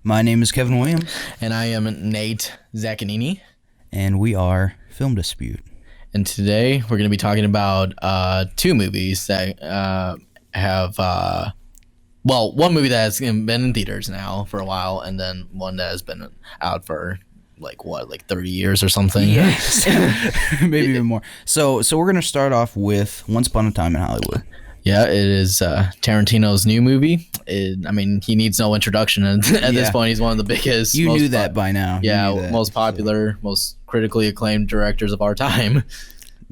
My name is Kevin Williams, And I am Nate Zaccanini. and we are Film Dispute. And today we're going to be talking about two movies that have, one movie that has been in theaters now for a while, and then one that has been out for like 30 years or something. Yes, maybe even more. So we're gonna start off with Once Upon a Time in Hollywood. Yeah, it is Tarantino's new movie. He needs no introduction at this point. He's one of the biggest. You knew that by now. Yeah, most popular, most critically acclaimed directors of our time.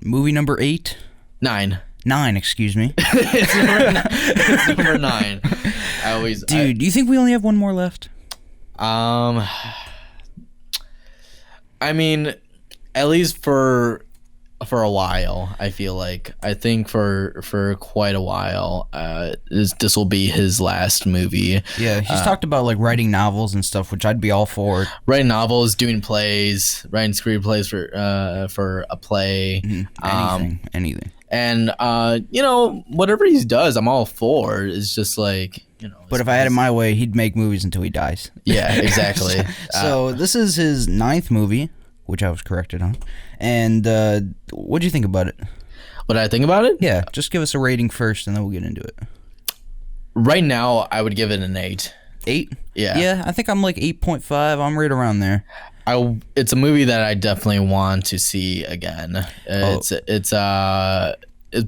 Movie number 8? 9. 9, excuse me. It's number 9. Dude, do you think we only have one more left? At least for a while, I feel like. I think for quite a while, this will be his last movie. Yeah, he's talked about like writing novels and stuff, which I'd be all for. Writing novels, doing plays, writing screenplays for a play. Anything. And whatever he does, I'm all for. It's just like, But if I had it my way, he'd make movies until he dies. Yeah, exactly. So this is his 9th movie, which I was corrected on. And what do you think about it? What I think about it? Yeah, just give us a rating first, and then we'll get into it. Right now, I would give it an 8. 8? Yeah. Yeah, I think I'm like 8.5. I'm right around there. It's a movie that I definitely want to see again. It's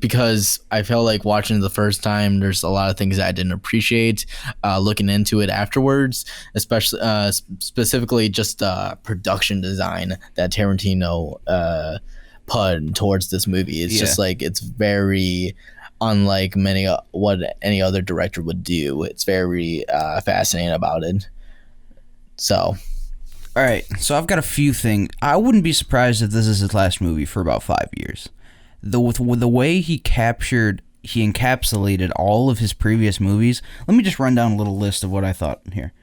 because I felt like watching it the first time, there's a lot of things that I didn't appreciate looking into it afterwards, especially specifically just production design that Tarantino put towards this movie. It's just like, it's very unlike what any other director would do. It's very fascinating about it. So... All right, so I've got a few things. I wouldn't be surprised if this is his last movie for about 5 years. With the way he encapsulated all of his previous movies. Let me just run down a little list of what I thought here.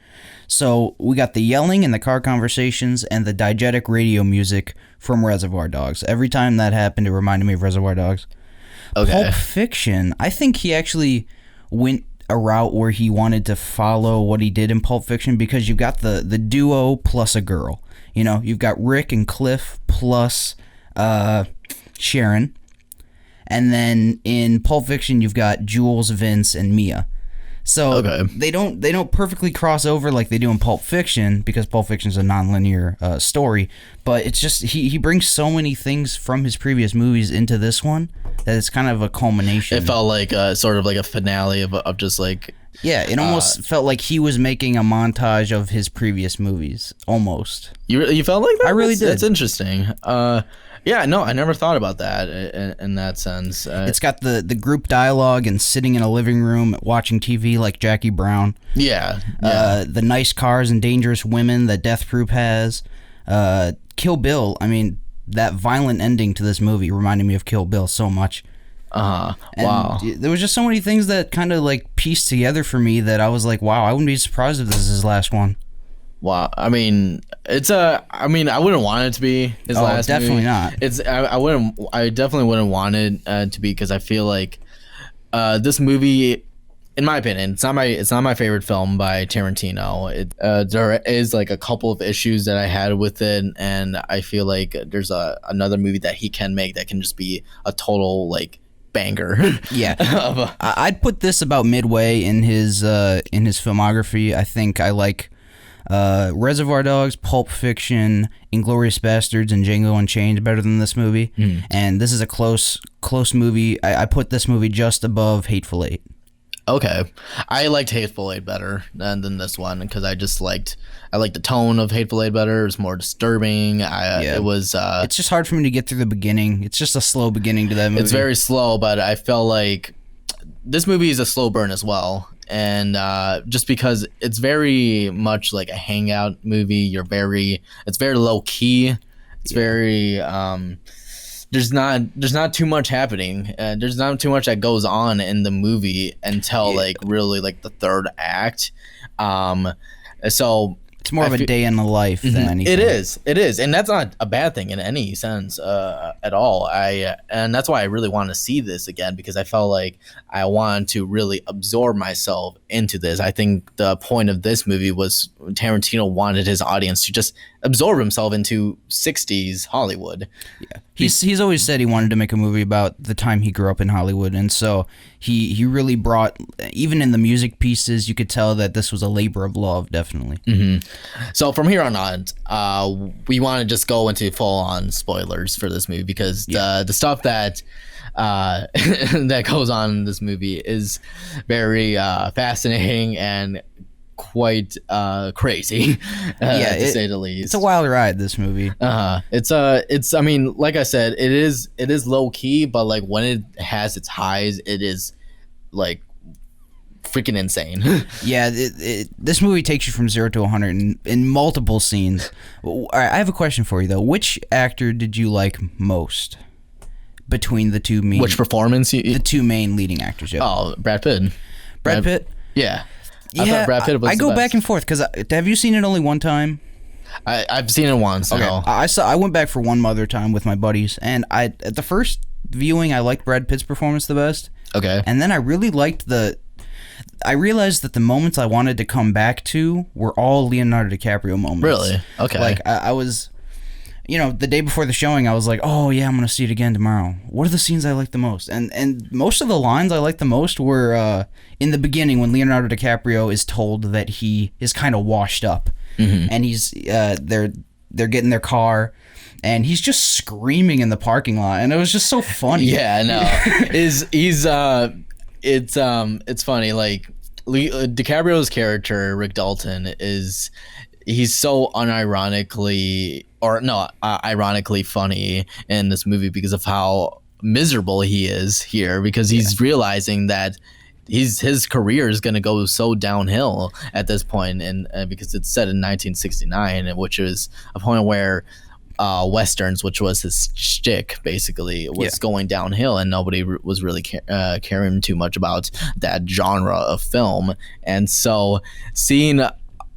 So we got the yelling and the car conversations and the diegetic radio music from Reservoir Dogs. Every time that happened, it reminded me of Reservoir Dogs. Okay. Pulp Fiction, I think he actually went a route where he wanted to follow what he did in Pulp Fiction, because you've got the duo plus a girl. You've got Rick and Cliff plus Sharon. And then in Pulp Fiction, you've got Jules, Vince, and Mia. So they don't perfectly cross over like they do in Pulp Fiction, because Pulp Fiction is a nonlinear story. But it's just he brings so many things from his previous movies into this one that it's kind of a culmination. It felt like sort of like a finale of just like... Yeah, it almost felt like he was making a montage of his previous movies, almost. You felt like that? I really did. That's interesting. Yeah, no, I never thought about that in that sense. It's got the group dialogue and sitting in a living room watching TV like Jackie Brown. Yeah. The nice cars and dangerous women that Death Proof has. Kill Bill, that violent ending to this movie reminded me of Kill Bill so much. Wow. There was just so many things that kind of like pieced together for me that I was like, wow, I wouldn't be surprised if this is his last one. Wow. I wouldn't want it to be his last definitely movie. Not. I definitely wouldn't want it to be, because I feel like this movie, in my opinion, it's not my favorite film by Tarantino. There is like a couple of issues that I had with it, and I feel like there's another movie that he can make that can just be a total like banger. Yeah. I'd put this about midway in his filmography. I think I like Reservoir Dogs, Pulp Fiction, Inglourious Bastards, and Django Unchained better than this movie. And this is a close movie. I put this movie just above Hateful Eight. Okay, I liked Hateful Eight better than this one, because I liked the tone of Hateful Eight better. It was more disturbing. It was. It's just hard for me to get through the beginning. It's just a slow beginning to that movie. It's very slow, but I felt like this movie is a slow burn as well. And just because it's very much like a hangout movie, it's very low key. It's very there's not too much happening. There's not too much that goes on in the movie until like really like the third act. So It's more of a day in the life than anything. It is, and that's not a bad thing in any sense at all. And that's why I really want to see this again, because I felt like I wanted to really absorb myself into this. I think the point of this movie was Tarantino wanted his audience to just absorb himself into 60s Hollywood. Yeah, he's always said he wanted to make a movie about the time he grew up in Hollywood, and so he really brought, even in the music pieces, you could tell that this was a labor of love, definitely. So from here on we want to just go into full-on spoilers for this movie, because the stuff that that goes on in this movie is very fascinating and quite crazy, to say the least. It's a wild ride, this movie. It's I mean, like I said, it is low key, but like when it has its highs, it is like freaking insane. Yeah, this movie takes you from 0 to 100 in multiple scenes. All right, I have a question for you though. Which actor did you like most between the two main? Which performance? The two main leading actors. Yeah. Oh, Brad Pitt. Brad Pitt. Yeah. I thought Brad Pitt was I go back and forth, because have you seen it only one time? I've seen it once. Okay. No. I went back for one other time with my buddies, and at the first viewing I liked Brad Pitt's performance the best. Okay. And then I really liked I realized that the moments I wanted to come back to were all Leonardo DiCaprio moments. Really? Okay. Like I was, the day before the showing, I was like, oh yeah, I'm gonna see it again tomorrow. What are the scenes I like the most? And most of the lines I liked the most were in the beginning, when Leonardo DiCaprio is told that he is kind of washed up, and he's they're getting their car, and he's just screaming in the parking lot, and it was just so funny. Yeah, no, it's funny. Like DiCaprio's character, Rick Dalton, he's so ironically funny in this movie because of how miserable he is here, because he's realizing that his career is going to go so downhill at this point, and because it's set in 1969, which is a point where westerns, which was his shtick, basically was going downhill, and nobody was really caring too much about that genre of film. And so seeing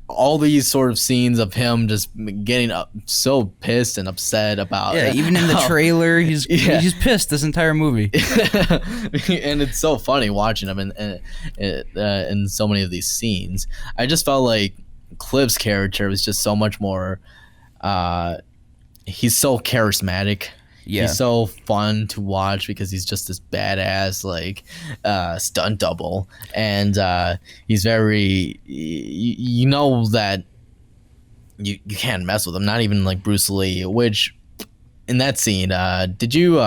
all these sort of scenes of him just getting so pissed and upset about even in the trailer he's pissed this entire movie. And it's so funny watching him in so many of these scenes. I just felt like Cliff's character was just so much more he's so charismatic. He's so fun to watch because he's just this badass stunt double, and he's very that you can't mess with him. Not even like Bruce Lee. Which in that scene, did you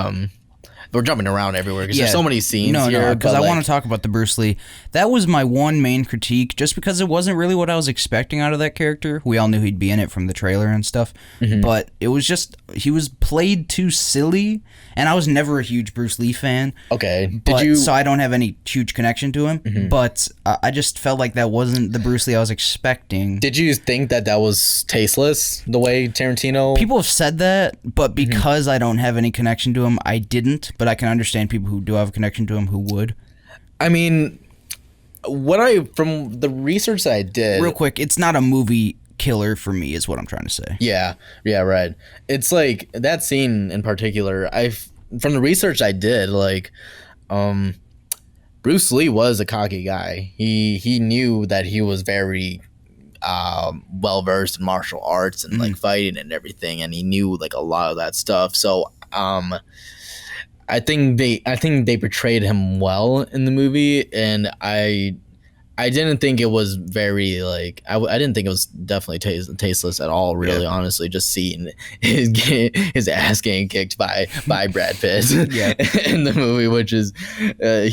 we're jumping around everywhere because there's so many scenes. No, because I want to talk about the Bruce Lee. That was my one main critique, just because it wasn't really what I was expecting out of that character. We all knew he'd be in it from the trailer and stuff, but it was just, he was played too silly, and I was never a huge Bruce Lee fan. Okay. So I don't have any huge connection to him, but I just felt like that wasn't the Bruce Lee I was expecting. Did you think that was tasteless, the way Tarantino... People have said that, but because I don't have any connection to him, I didn't. But I can understand people who do have a connection to him who would. I mean, from the research that I did... Real quick, it's not a movie killer for me, is what I'm trying to say. Yeah, right. It's like, that scene in particular, from the research I did, Bruce Lee was a cocky guy. He knew that he was very well versed in martial arts and fighting and everything, and he knew a lot of that stuff. So I think they portrayed him well in the movie, and I didn't think it was very I didn't think it was definitely tasteless at all, really. Honestly, just seeing his ass getting kicked by Brad Pitt in the movie, which is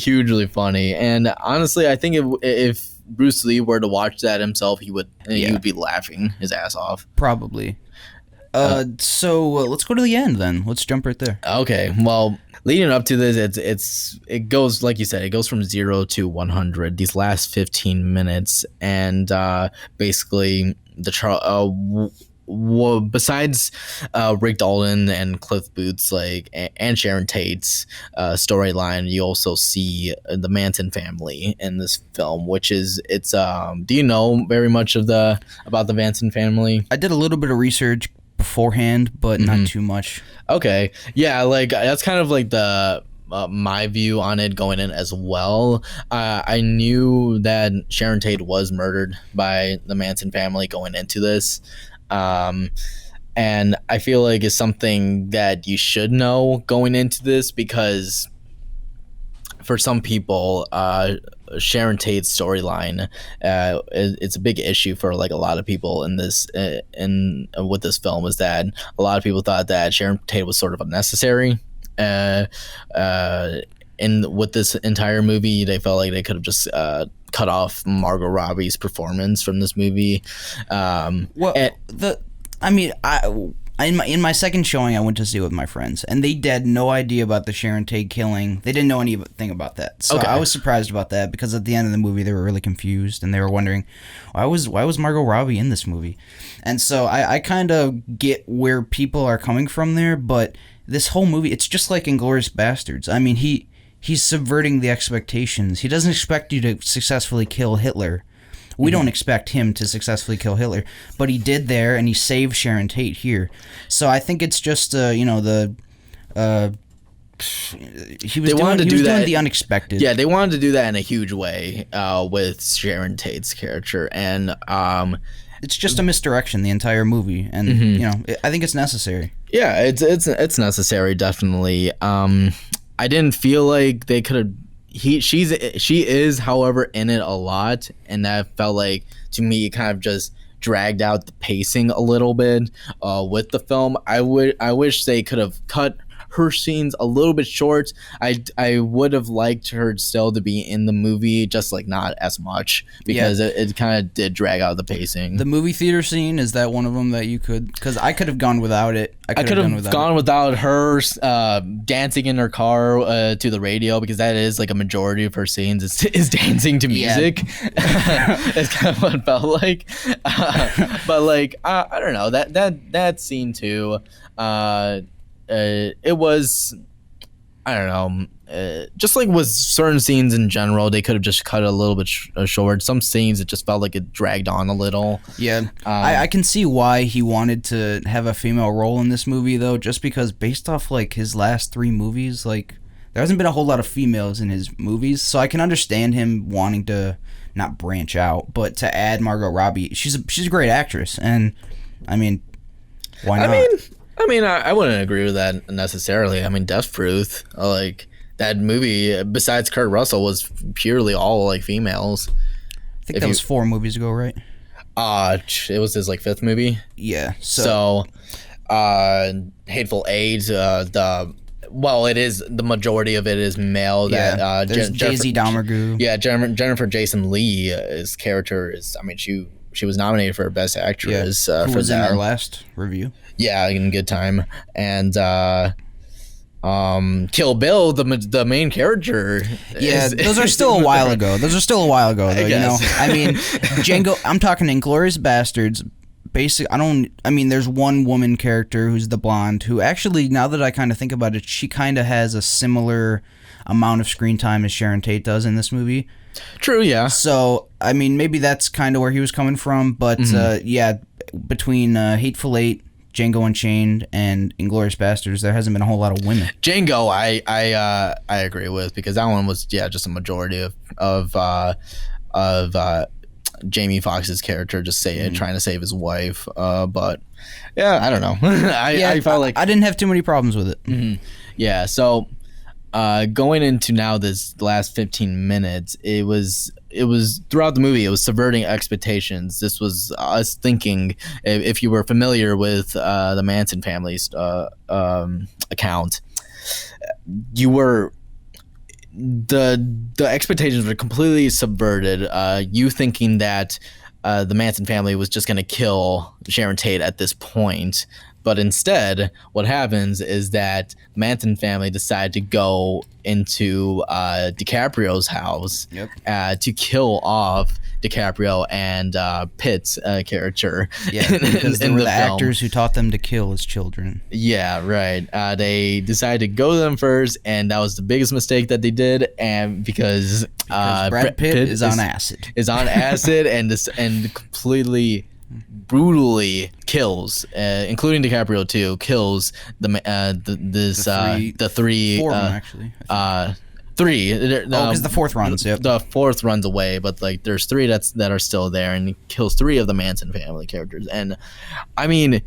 hugely funny. And honestly, I think if Bruce Lee were to watch that himself, he would be laughing his ass off. Probably. So let's go to the end then. Let's jump right there. Okay. Well, leading up to this, it goes, like you said, it goes from 0 to 100 these last 15 minutes, and basically besides Rick Dalton and Cliff Booth's and Sharon Tate's storyline, you also see the Manson family in this film, which is it's do you know very much of the about the Manson family? I did a little bit of research beforehand, but not too much. Okay, yeah, like that's kind of like the my view on it going in as well. I knew that Sharon Tate was murdered by the Manson family going into this. And I feel like it's something that you should know going into this, because for some people, Sharon Tate's storyline, it's a big issue for like a lot of people in this with this film, is that a lot of people thought that Sharon Tate was sort of unnecessary. And with this entire movie, they felt like they could have just cut off Margot Robbie's performance from this movie. In my second showing, I went to see it with my friends, and they had no idea about the Sharon Tate killing. They didn't know anything about that, so I was surprised about that, because at the end of the movie, they were really confused, and they were wondering why was Margot Robbie in this movie, and so I kind of get where people are coming from there, but this whole movie, it's just like Inglourious Bastards. I mean, he's subverting the expectations. He doesn't expect you to successfully kill Hitler. We don't expect him to successfully kill Hitler, but he did there, and he saved Sharon Tate here. So I think it's just he was doing the unexpected. Yeah, they wanted to do that in a huge way with Sharon Tate's character, and it's just a misdirection the entire movie, and I think it's necessary. Yeah, it's necessary, definitely. I didn't feel like they could have. She is, however, in it a lot, and that felt like, to me, kind of just dragged out the pacing a little bit with the film. I wish they could have cut her scenes a little bit short. I would have liked her still to be in the movie, just like not as much, because it kind of did drag out the pacing. The movie theater scene, is that one of them that you could? Because I could have gone without it. I could have gone without her dancing in her car to the radio, because that is like a majority of her scenes is dancing to music. Yeah. It's kind of what it felt like. But like I don't know, that scene too. It was, I don't know, just like with certain scenes in general, they could have just cut it a little bit short. Some scenes, it just felt like it dragged on a little. Yeah, I can see why he wanted to have a female role in this movie, though, just because based off like his last 3 movies, like there hasn't been a whole lot of females in his movies, so I can understand him wanting to not branch out, but to add Margot Robbie, she's a great actress, and I mean, why not? I wouldn't agree with that necessarily. I mean, Death Proof, like that movie, besides Kurt Russell, was purely all like females. I think that was 4 movies ago, right? It was his like 5th movie. Yeah. So Hateful Eight. It is, the majority of it is male. Yeah. There's Daisy Domergue. Yeah, Jennifer Jason Leigh's character is. I mean, she was nominated for Best Actress. Who was in our last review. Yeah, in Good Time. And Kill Bill, the main character. Yeah, those are still a while ago. Though, you know. I mean, Django, I'm talking Inglourious Bastards. There's one woman character who's the blonde, who actually, now that I kind of think about it, she kind of has a similar amount of screen time as Sharon Tate does in this movie. True, yeah. So, I mean, maybe that's kind of where he was coming from, but between Hateful Eight, Django Unchained, and Inglourious Bastards, there hasn't been a whole lot of women. Django, I agree with, because that one was just a majority of Jamie Foxx's character just trying to save his wife. But yeah, I don't know. I felt like I didn't have too many problems with it. Mm-hmm. Yeah, so going into now this last 15 minutes, it was throughout the movie, it was subverting expectations. This was us thinking, if you were familiar with the Manson family's account, you were, the expectations were completely subverted. You thinking that the Manson family was just going to kill Sharon Tate at this point, But instead, what happens is that Manson family decide to go into DiCaprio's house to kill off DiCaprio and Pitt's character. Yeah, because they were the actors who taught them to kill as children. Yeah, right. They decided to go to them first, and that was the biggest mistake that they did. And because Brad Pitt is on acid, and completely brutally kills, including DiCaprio too, kills the three. Four of them, actually. Three. Because the fourth runs. Yep. The fourth runs away, but like there's three that are still there, and he kills three of the Manson family characters. And I mean,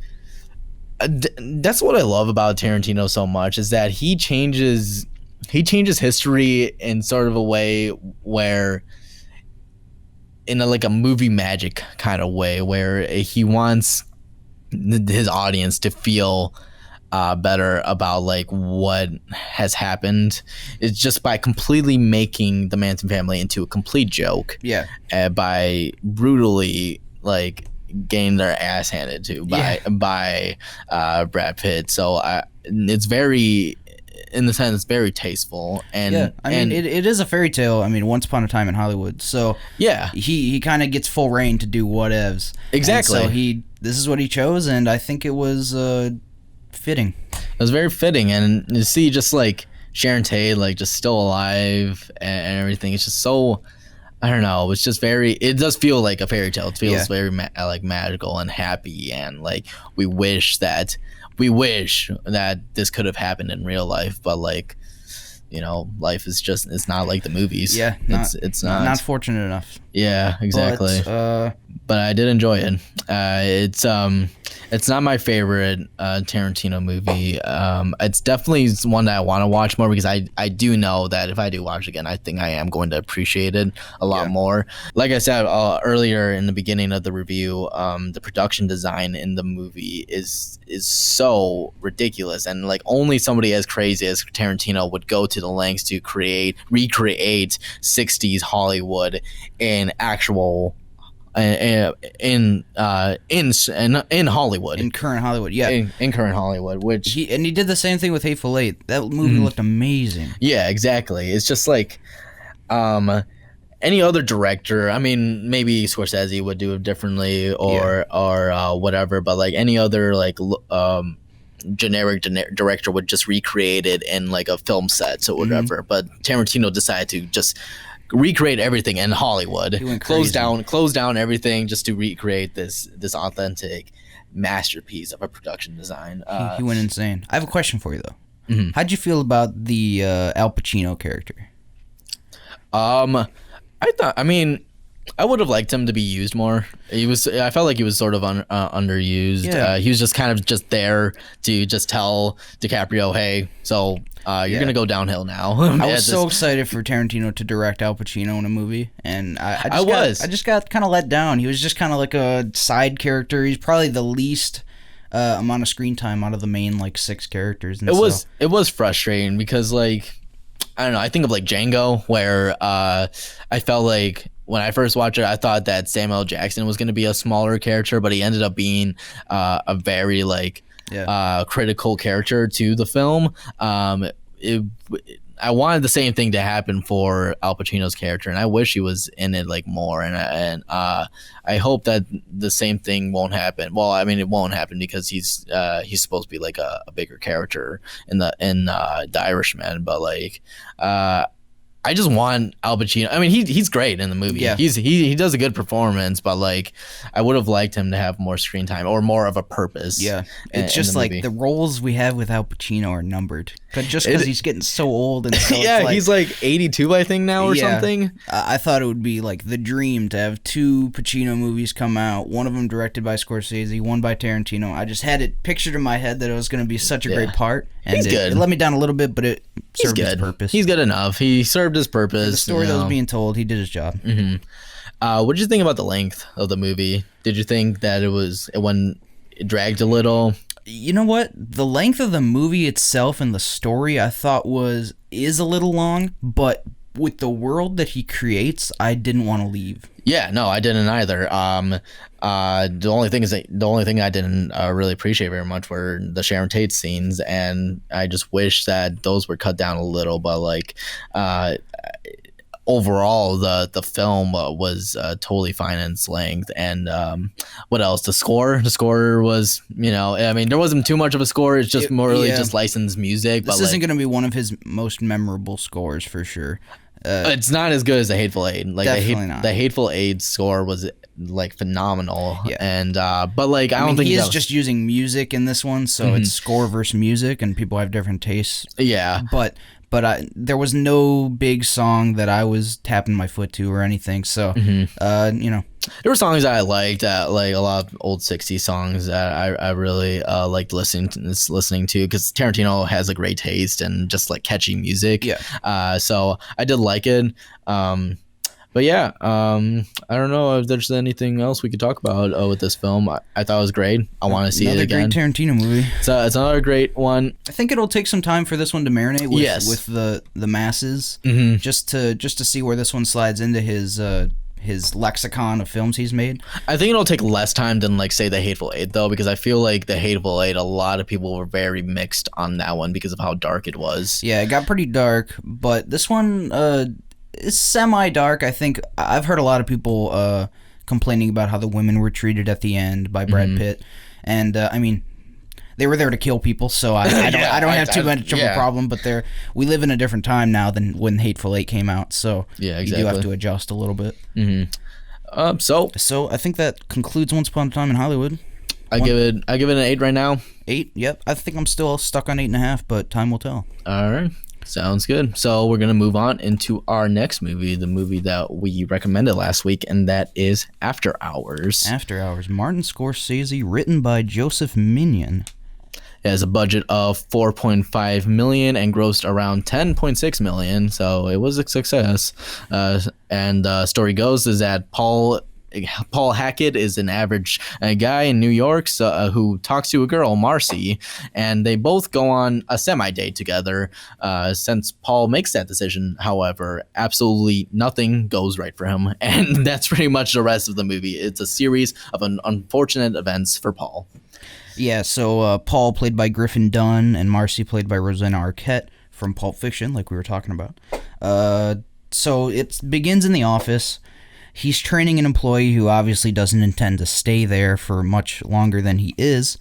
that's what I love about Tarantino so much, is that he changes history in sort of a way where, in a movie magic kind of way, where he wants his audience to feel better about like what has happened. It's just by completely making the Manson family into a complete joke. Yeah. By brutally like getting their ass handed to by Brad Pitt. So it's very, in the sense, very tasteful. And yeah, I mean, it is a fairy tale. I mean, Once Upon a Time in Hollywood. So yeah, he kind of gets full reign to do whatevs. Exactly. And so this is what he chose, and I think it was fitting. It was very fitting, and you see just like Sharon Tate like just still alive and everything. It's just so, I don't know. It's just very. It does feel like a fairy tale. It feels very like magical and happy, and like we wish that this could have happened in real life, but like, you know, life is just, it's not like the movies. Yeah, it's not fortunate enough. Yeah, exactly. But I did enjoy it. It's not my favorite Tarantino movie. It's definitely one that I want to watch more, because I do know that if I do watch it again, I think I am going to appreciate it a lot more. Like I said earlier in the beginning of the review, the production design in the movie is so ridiculous, and like only somebody as crazy as Tarantino would go to the lengths to recreate 60s Hollywood in actual in Hollywood, in current Hollywood. Yeah, in current Hollywood, which he did the same thing with Hateful Eight. That movie looked amazing. Yeah, exactly. It's just like any other director, I mean, maybe Scorsese would do it differently, or whatever, but like any other like generic director would just recreate it in like a film set or whatever. But Tarantino decided to just recreate everything in Hollywood, close down everything just to recreate this authentic masterpiece of a production design. He went insane. I have a question for you though. How'd you feel about the Al Pacino character? I would have liked him to be used more. I felt like he was sort of underused. Yeah. He was just kind of just there to just tell DiCaprio, hey, so you're gonna go downhill now. I was so excited for Tarantino to direct Al Pacino in a movie, and I just got kind of let down. He was just kind of like a side character. He's probably the least amount of screen time out of the main like 6 characters. And it was frustrating because like, I don't know. I think of like Django, where I felt like when I first watched it, I thought that Samuel L. Jackson was going to be a smaller character, but he ended up being a very like critical character to the film. I wanted the same thing to happen for Al Pacino's character, and I wish he was in it like more. And I hope that the same thing won't happen. Well, I mean, it won't happen because he's supposed to be like a bigger character in the Irishman. But like, I just want Al Pacino. I mean, he's great in the movie. Yeah. He does a good performance, but like, I would have liked him to have more screen time or more of a purpose. Yeah, it's just like movie. The roles we have with Al Pacino are numbered. Just because he's getting so old and so he's like 82, I think now or something. I thought it would be like the dream to have 2 Pacino movies come out. One of them directed by Scorsese, one by Tarantino. I just had it pictured in my head that it was going to be such a great part. And he's good. It let me down a little bit, but it served its purpose. He's good enough. He served his purpose. The story that was being told, he did his job. What did you think about the length of the movie? Did you think that it dragged a little? You know what? The length of the movie itself and the story I thought is a little long, but with the world that he creates, I didn't want to leave. Yeah, no, I didn't either. The only thing I didn't really appreciate very much were the Sharon Tate scenes, and I just wish that those were cut down a little. But like, uh, overall, the film was totally fine in its length. And what else? The score was, I mean, there wasn't too much of a score. It's just more really just licensed music. This but isn't going to be one of his most memorable scores for sure. It's not as good as the Hateful Eight. Like definitely not. The Hateful Eight score was like phenomenal. Yeah. And but like I don't mean, think he is just using music in this one, so it's score versus music, and people have different tastes. Yeah. But there was no big song that I was tapping my foot to or anything. So there were songs that I liked, like a lot of old '60s songs that I really liked listening to because Tarantino has a great taste and just like catchy music. Yeah. So I did like it. But yeah, I don't know if there's anything else we could talk about with this film. I thought it was great. I want to see it again. Another great Tarantino movie. So it's another great one. I think it'll take some time for this one to marinate with the masses, just to see where this one slides into his lexicon of films he's made. I think it'll take less time than like say the Hateful Eight though, because I feel like the Hateful Eight, a lot of people were very mixed on that one because of how dark it was. Yeah, it got pretty dark, but this one is semi-dark. I think I've heard a lot of people complaining about how the women were treated at the end by Brad Pitt, and I mean, they were there to kill people, so I don't have too much of a problem. But we live in a different time now than when Hateful Eight came out, so yeah, exactly. You do have to adjust a little bit. So I think that concludes Once Upon a Time in Hollywood. I give it an 8 right now. 8? Yep. I think I'm still stuck on 8.5, but time will tell. All right. Sounds good. So we're going to move on into our next movie, the movie that we recommended last week, and that is After Hours. After Hours. Martin Scorsese, written by Joseph Minion. It has a budget of $4.5 million and grossed around $10.6 million, so it was a success. And the story goes is that Paul Hackett is an average guy in New York who talks to a girl, Marcy, and they both go on a semi-date together. Since Paul makes that decision, however, absolutely nothing goes right for him, and that's pretty much the rest of the movie. It's a series of unfortunate events for Paul. Yeah, so Paul, played by Griffin Dunne, and Marcy, played by Rosanna Arquette from Pulp Fiction, like we were talking about. So it begins in the office. He's training an employee who obviously doesn't intend to stay there for much longer than he is.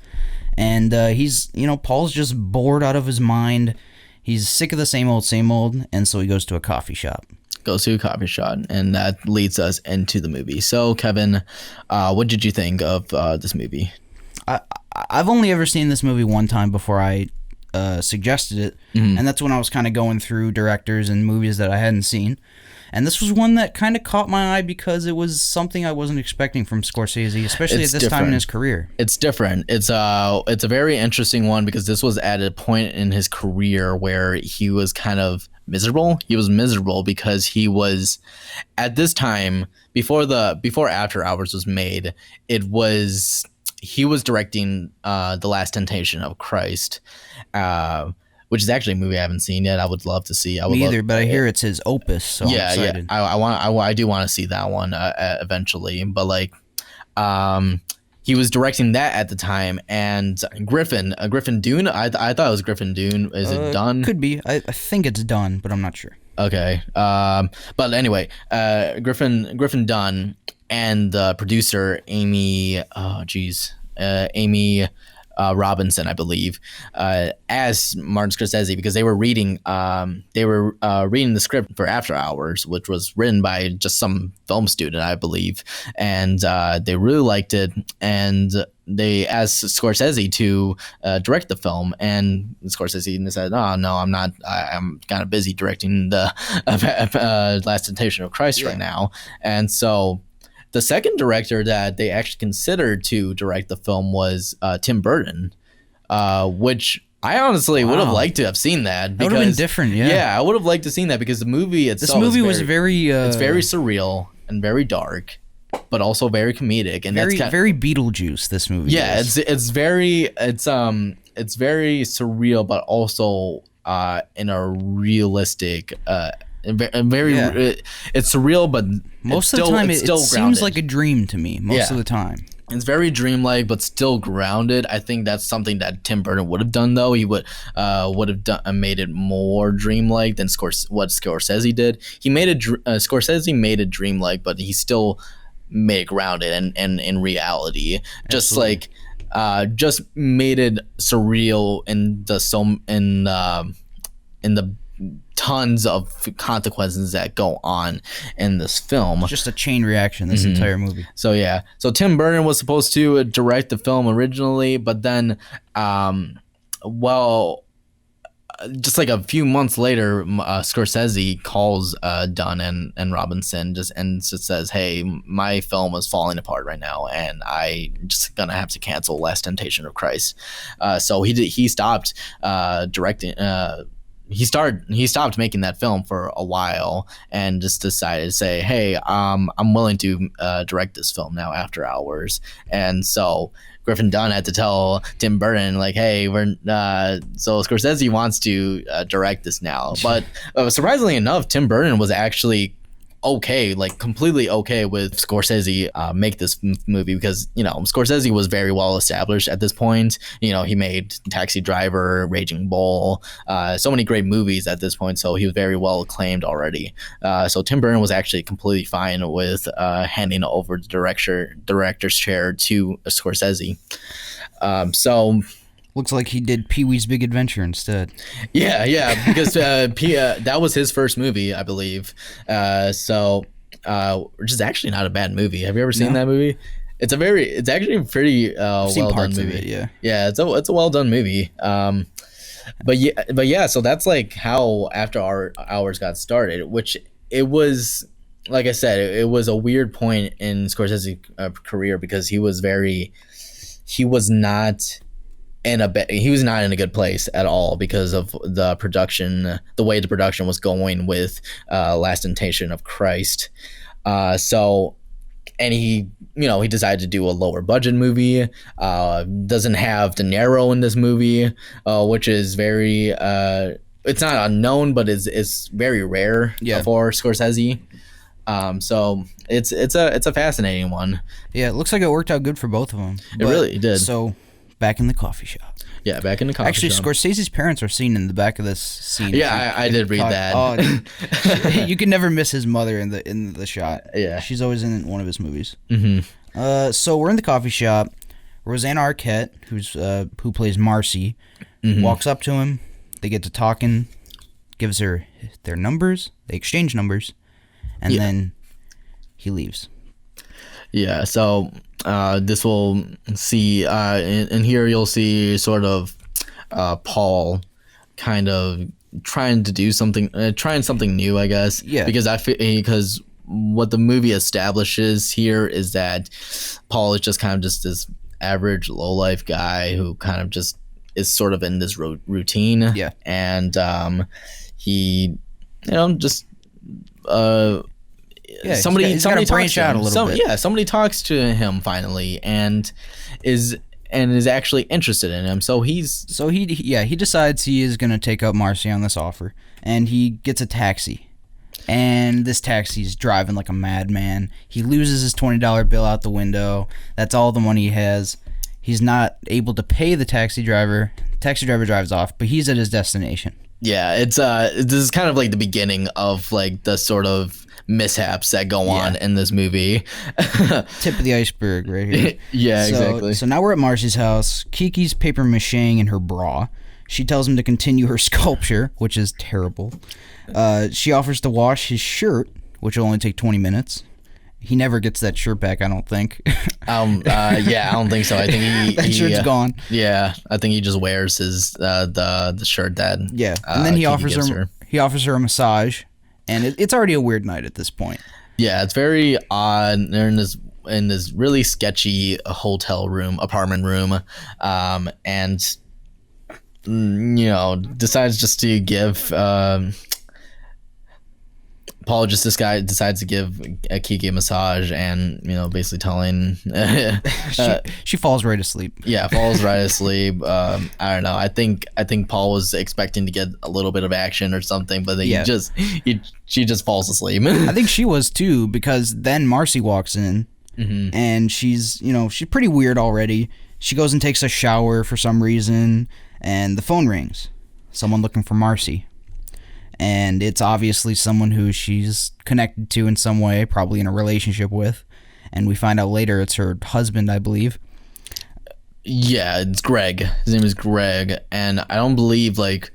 And Paul's just bored out of his mind. He's sick of the same old, and so he goes to a coffee shop. And that leads us into the movie. So, Kevin, what did you think of this movie? I've only ever seen this movie one time before I suggested it, and that's when I was kind of going through directors and movies that I hadn't seen. And this was one that kind of caught my eye because it was something I wasn't expecting from Scorsese, especially at this time in his career. It's different. It's a very interesting one because this was at a point in his career where he was kind of miserable. He was miserable because he was, at this time, before After Hours was made, he was directing The Last Temptation of Christ, which is actually a movie I haven't seen yet. I would love to see. Me either, but I hear it's his opus, so I'm excited. I do want to see that one eventually. But like, he was directing that at the time, and Griffin Dunne. I thought it was Griffin Dunne. Is it Dunne? Could be. I think it's Dunne, but I'm not sure. Okay. But anyway, Griffin Dunne and the producer Amy. Amy Robinson, I believe, as Martin Scorsese, because they were reading the script for After Hours, which was written by just some film student, I believe, and they really liked it, and they asked Scorsese to direct the film, and Scorsese said, "Oh no, I'm not. I'm kind of busy directing the Last Temptation of Christ right now," and so. The second director that they actually considered to direct the film was Tim Burton, which I honestly would have liked to have seen that. That would have been different, yeah. Yeah, I would have liked to have seen that because the movie itself was very... it's very surreal and very dark, but also very comedic. And very Beetlejuice, this movie is. It's very surreal, but also in a realistic very Yeah. it's surreal, but Most it's of the time, it's it still seems grounded. like a dream to me. Most of the time. It's very dreamlike, but still grounded. I think that's something that Tim Burton would have done, though. He would have done made it more dreamlike than what Scorsese did. He made it. Scorsese made it dreamlike, but he still made it grounded and in reality. Just Absolutely. like, just made it surreal in the tons of consequences that go on in this film. Just a chain reaction, this entire movie. So yeah, so Tim Burton was supposed to direct the film originally, but then, just like a few months later, Scorsese calls Dunn and Robinson just says, "Hey, my film is falling apart right now, and I just gonna have to cancel Last Temptation of Christ." So he stopped directing. He stopped making that film for a while and just decided to say, "Hey, I'm willing to direct this film now after hours." And so Griffin Dunn had to tell Tim Burton, like, "Hey, so Scorsese wants to direct this now." But surprisingly enough, Tim Burton was actually okay, like completely okay with Scorsese make this movie, because Scorsese was very well established at this point. He made Taxi Driver, Raging Bull, so many great movies at this point, so he was very well acclaimed already. So Tim Burton was actually completely fine with handing over the director's chair to Scorsese. So Looks like he did Pee-wee's Big Adventure instead. yeah, because that was his first movie, I believe. Which is actually not a bad movie. Have you ever seen No. that movie? It's actually a pretty I've seen well done parts of movie. it, yeah. Yeah, it's a well done movie. But yeah, so that's like how After Our Hours got started, which it was, like I said, it was a weird point in Scorsese's career, because he was not he was not in a good place at all because of the way the production was going with Last Temptation of Christ. And he decided to do a lower budget movie. Doesn't have De Niro in this movie, which is very it's not unknown, but it's very rare for Scorsese. So it's a fascinating one. Yeah, it looks like it worked out good for both of them. It really did. So, back in the coffee shop. Yeah, back in the coffee Actually, shop. Scorsese's parents are seen in the back of this scene. Yeah, I did read that. Oh, you can never miss his mother in the shot. Yeah. She's always in one of his movies. Mm-hmm. So we're in the coffee shop. Rosanna Arquette, who plays Marcy, walks up to him. They get to talking, gives her their numbers. They exchange numbers, and then he leaves. Yeah, so this will see, and here you'll see sort of Paul kind of trying something new, I guess. Yeah. Because what the movie establishes here is that Paul is just kind of just this average low-life guy who kind of just is sort of in this routine. Yeah. And he, just somebody he's gotta talks branch to out him. a little bit. Yeah, somebody talks to him finally and is actually interested in him. So he decides he is going to take up Marcy on this offer, and he gets a taxi. And this taxi's driving like a madman. He loses his $20 bill out the window. That's all the money he has. He's not able to pay the taxi driver. The taxi driver drives off, but he's at his destination. Yeah, it's this is kind of like the beginning of like the sort of mishaps that go on in this movie. Tip of the iceberg right here. Yeah, exactly. So now we're at Marcy's house. Kiki's paper macheing in her bra. She tells him to continue her sculpture, which is terrible. She offers to wash his shirt, which will only take 20 minutes. He never gets that shirt back, I don't think. I don't think so. I think that shirt's gone. Yeah, I think he just wears his the shirt that. Yeah, and then he Kiki offers her a massage, and it's already a weird night at this point. Yeah, it's very odd. They're in this really sketchy apartment room, and decides just to give Paul just this guy decides to give Kiki a massage, and basically telling she falls right asleep. Yeah, falls right asleep. I don't know. I think Paul was expecting to get a little bit of action or something, but then she just falls asleep. I think she was too, because then Marcy walks in, and she's pretty weird already. She goes and takes a shower for some reason, and the phone rings. Someone looking for Marcy. And it's obviously someone who she's connected to in some way, probably in a relationship with. And we find out later it's her husband, I believe. Yeah, it's Greg. His name is Greg. And I don't believe, like,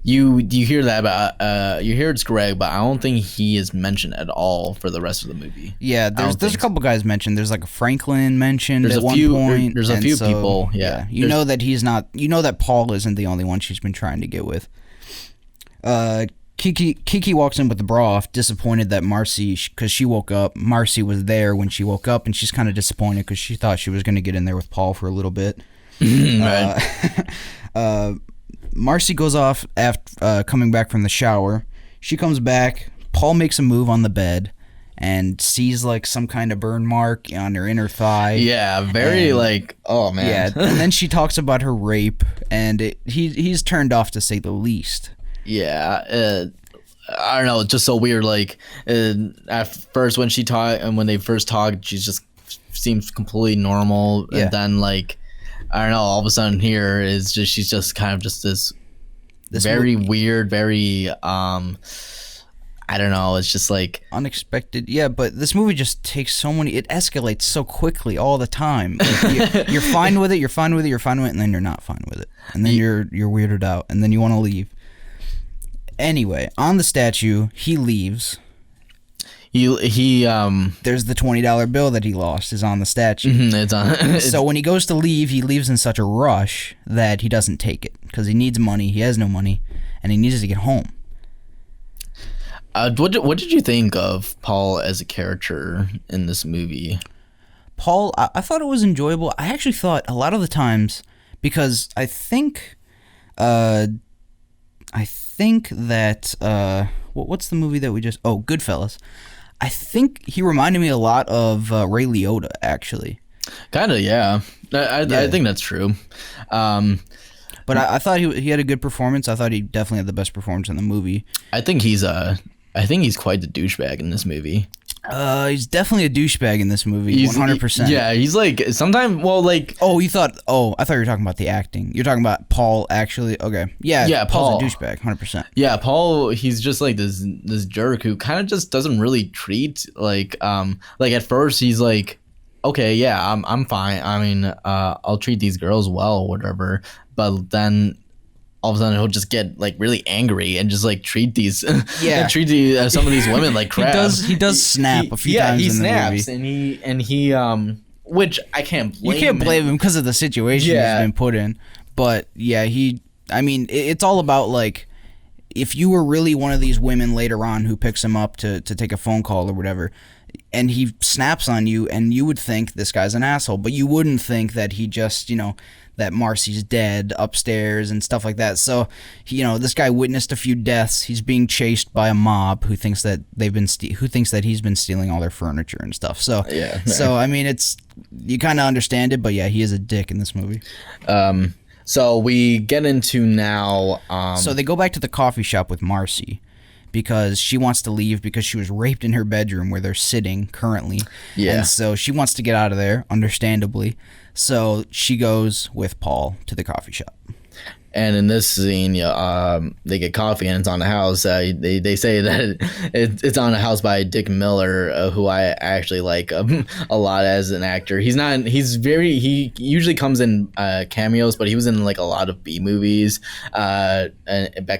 you hear that, but you hear it's Greg, but I don't think he is mentioned at all for the rest of the movie. Yeah, there's a couple guys mentioned. There's like a Franklin mentioned at one point. There's a few people, yeah. You know that he's not, that Paul isn't the only one she's been trying to get with. Kiki walks in with the bra off, disappointed that Marcy, because she woke up, Marcy was there when she woke up, and she's kind of disappointed because she thought she was going to get in there with Paul for a little bit. Marcy goes off after coming back from the shower. She comes back. Paul makes a move on the bed and sees like some kind of burn mark on her inner thigh. Yeah, oh man. Yeah, and then she talks about her rape, and he's turned off to say the least. Yeah, I don't know. It's just so weird. Like at first when they first talked, she just seems completely normal, and then like I don't know. All of a sudden, she's just kind of just this very weird, very I don't know. It's just like unexpected. Yeah, but this movie just takes so many. It escalates so quickly all the time. Like you're fine with it. You're fine with it. You're fine with it, and then you're not fine with it, and then you're weirded out, and then you want to leave. Anyway, on the statue, he leaves. He there's the $20 bill that he lost is on the statue. It's on. So when he goes to leave, he leaves in such a rush that he doesn't take it because he needs money. He has no money, and he needs to get home. What did you think of Paul as a character in this movie? Paul, I thought it was enjoyable. I actually thought a lot of the times, because I think that what's the movie that we just Goodfellas. I think he reminded me a lot of Ray Liotta, actually. Kind of, yeah. I think that's true. But I thought he had a good performance. I thought he definitely had the best performance in the movie. I think he's quite the douchebag in this movie. He's definitely a douchebag in this movie, 100%. Yeah, he's like sometimes. Well, like I thought you were talking about the acting. You're talking about Paul, actually. Okay, yeah, Paul's a douchebag, 100%. Yeah, Paul. He's just like this jerk who kind of just doesn't really treat like at first he's like, okay, yeah, I'm fine. I mean, I'll treat these girls well, whatever. But then all of a sudden he'll just get like really angry and just like treat some of these women like crap. He does snap a few times. He in snaps the movie. and he which I can't blame. You can't blame him because of the situation he's been put in. But yeah, it's all about like if you were really one of these women later on who picks him up to take a phone call or whatever, and he snaps on you, and you would think this guy's an asshole, but you wouldn't think that he just that Marcy's dead upstairs and stuff like that. So, this guy witnessed a few deaths. He's being chased by a mob who thinks that he's been stealing all their furniture and stuff. So, So I mean, you kind of understand it, but yeah, he is a dick in this movie. So we get into now. So they go back to the coffee shop with Marcy because she wants to leave because she was raped in her bedroom where they're sitting currently. Yeah. And so she wants to get out of there, understandably. So she goes with Paul to the coffee shop. And in this scene, they get coffee and it's on the house. They say that it's on a house by Dick Miller, who I actually like a lot as an actor. He usually comes in cameos, but he was in like a lot of B movies back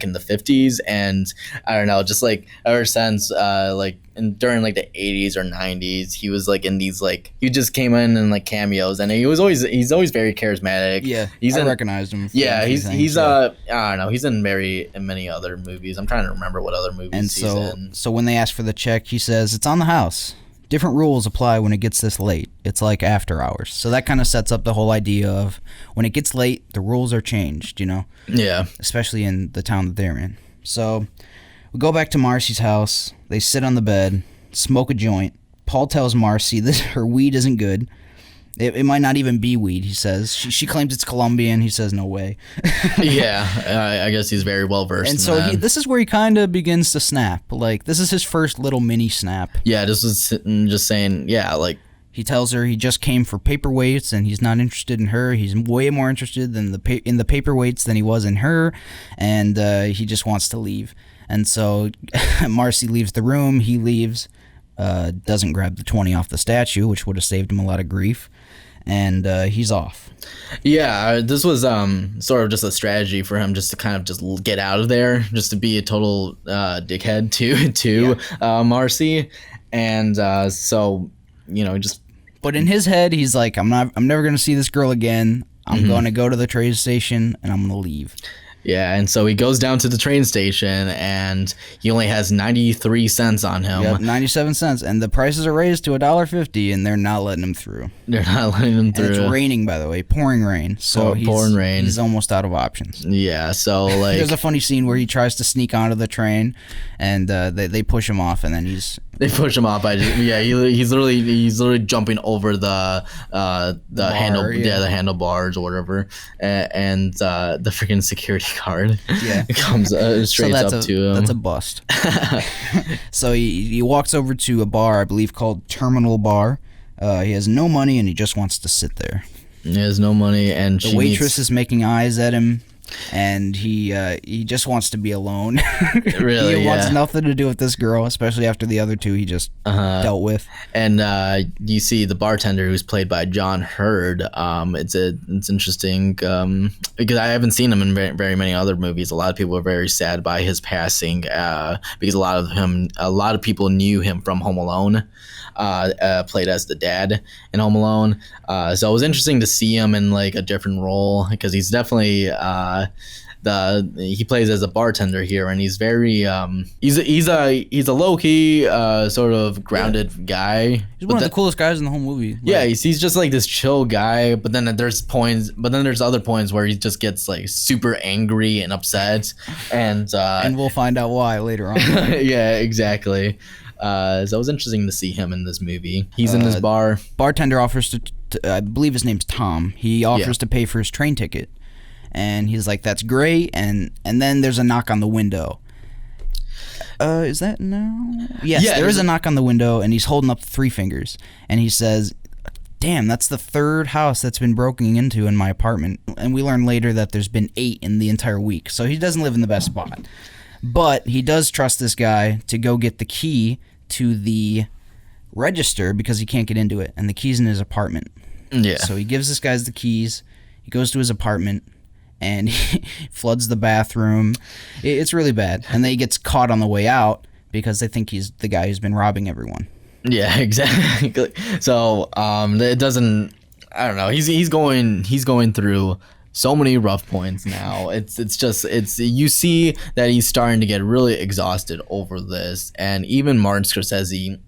in the 50s. And I don't know, just like ever since during like the 80s or 90s, he was like in these like he just came in like cameos, and he's always very charismatic. Yeah, I recognized him. Yeah, he's I don't know, he's in many other movies. I'm trying to remember what other movies he's in. So when they ask for the check, he says it's on the house. Different rules apply when it gets this late. It's like after hours. So that kind of sets up the whole idea of when it gets late, the rules are changed. Yeah, especially in the town that they're in. So we go back to Marcy's house. They sit on the bed, smoke a joint. Paul tells Marcy that her weed isn't good. It might not even be weed, he says. She claims it's Colombian. He says, no way. Yeah, I guess he's very well versed. And so this is where he kind of begins to snap. Like, this is his first little mini snap. Yeah, just saying, yeah, like. He tells her he just came for paperweights and he's not interested in her. He's way more interested in the paperweights than he was in her. And he just wants to leave. And so Marcy leaves the room. He leaves, doesn't grab the 20 off the statue, which would have saved him a lot of grief. And he's off. Yeah, this was sort of just a strategy for him just to kind of just get out of there, just to be a total dickhead to Marcy. And so, just... But in his head, he's like, I'm never going to see this girl again. I'm going to go to the train station and I'm going to leave. Yeah, and so he goes down to the train station, and he only has 93 cents on him. Yep, 97 cents, and the prices are raised to $1.50, and they're not letting him through. They're not letting him through. And it's raining, by the way, pouring rain. So pouring rain. He's almost out of options. Yeah, so like there's a funny scene where he tries to sneak onto the train, and they push him off, and then they push him off. He's literally jumping over the handlebars or whatever, and the freaking security guard comes straight up to him. That's a bust. So he walks over to a bar, I believe called Terminal Bar. He has no money and he just wants to sit there. He has no money, and the waitress is making eyes at him. And he just wants to be alone. Really, he wants nothing to do with this girl, especially after the other two he just dealt with. And you see the bartender, who's played by John Hurd. It's interesting because I haven't seen him in very many other movies. A lot of people are very sad by his passing because a lot of people knew him from Home Alone. Played as the dad in Home Alone. So it was interesting to see him in like a different role, because he's definitely he plays as a bartender here, and he's very he's a low key sort of grounded guy. He's one of the coolest guys in the whole movie. Like, yeah, he's just like this chill guy, but then there's other points where he just gets like super angry and upset, and we'll find out why later on. Yeah, exactly. So it was interesting to see him in this movie. He's in this bar. Bartender offers to I believe his name's Tom. He offers to pay for his train ticket. And he's like, that's great. And then there's a knock on the window. Is that no? Yes, there is a knock on the window, and he's holding up 3 fingers. And he says, damn, that's the 3rd house that's been broken into in my apartment. And we learn later that there's been 8 in the entire week. So he doesn't live in the best spot. But he does trust this guy to go get the key to the register because he can't get into it. And the key's in his apartment. Yeah. So he gives this guy the keys. He goes to his apartment. And he floods the bathroom. It's really bad. And then he gets caught on the way out because they think he's the guy who's been robbing everyone. Yeah, exactly. So it doesn't. I don't know. He's going through so many rough points now. It's you see that he's starting to get really exhausted over this. And even Martin Scorsese,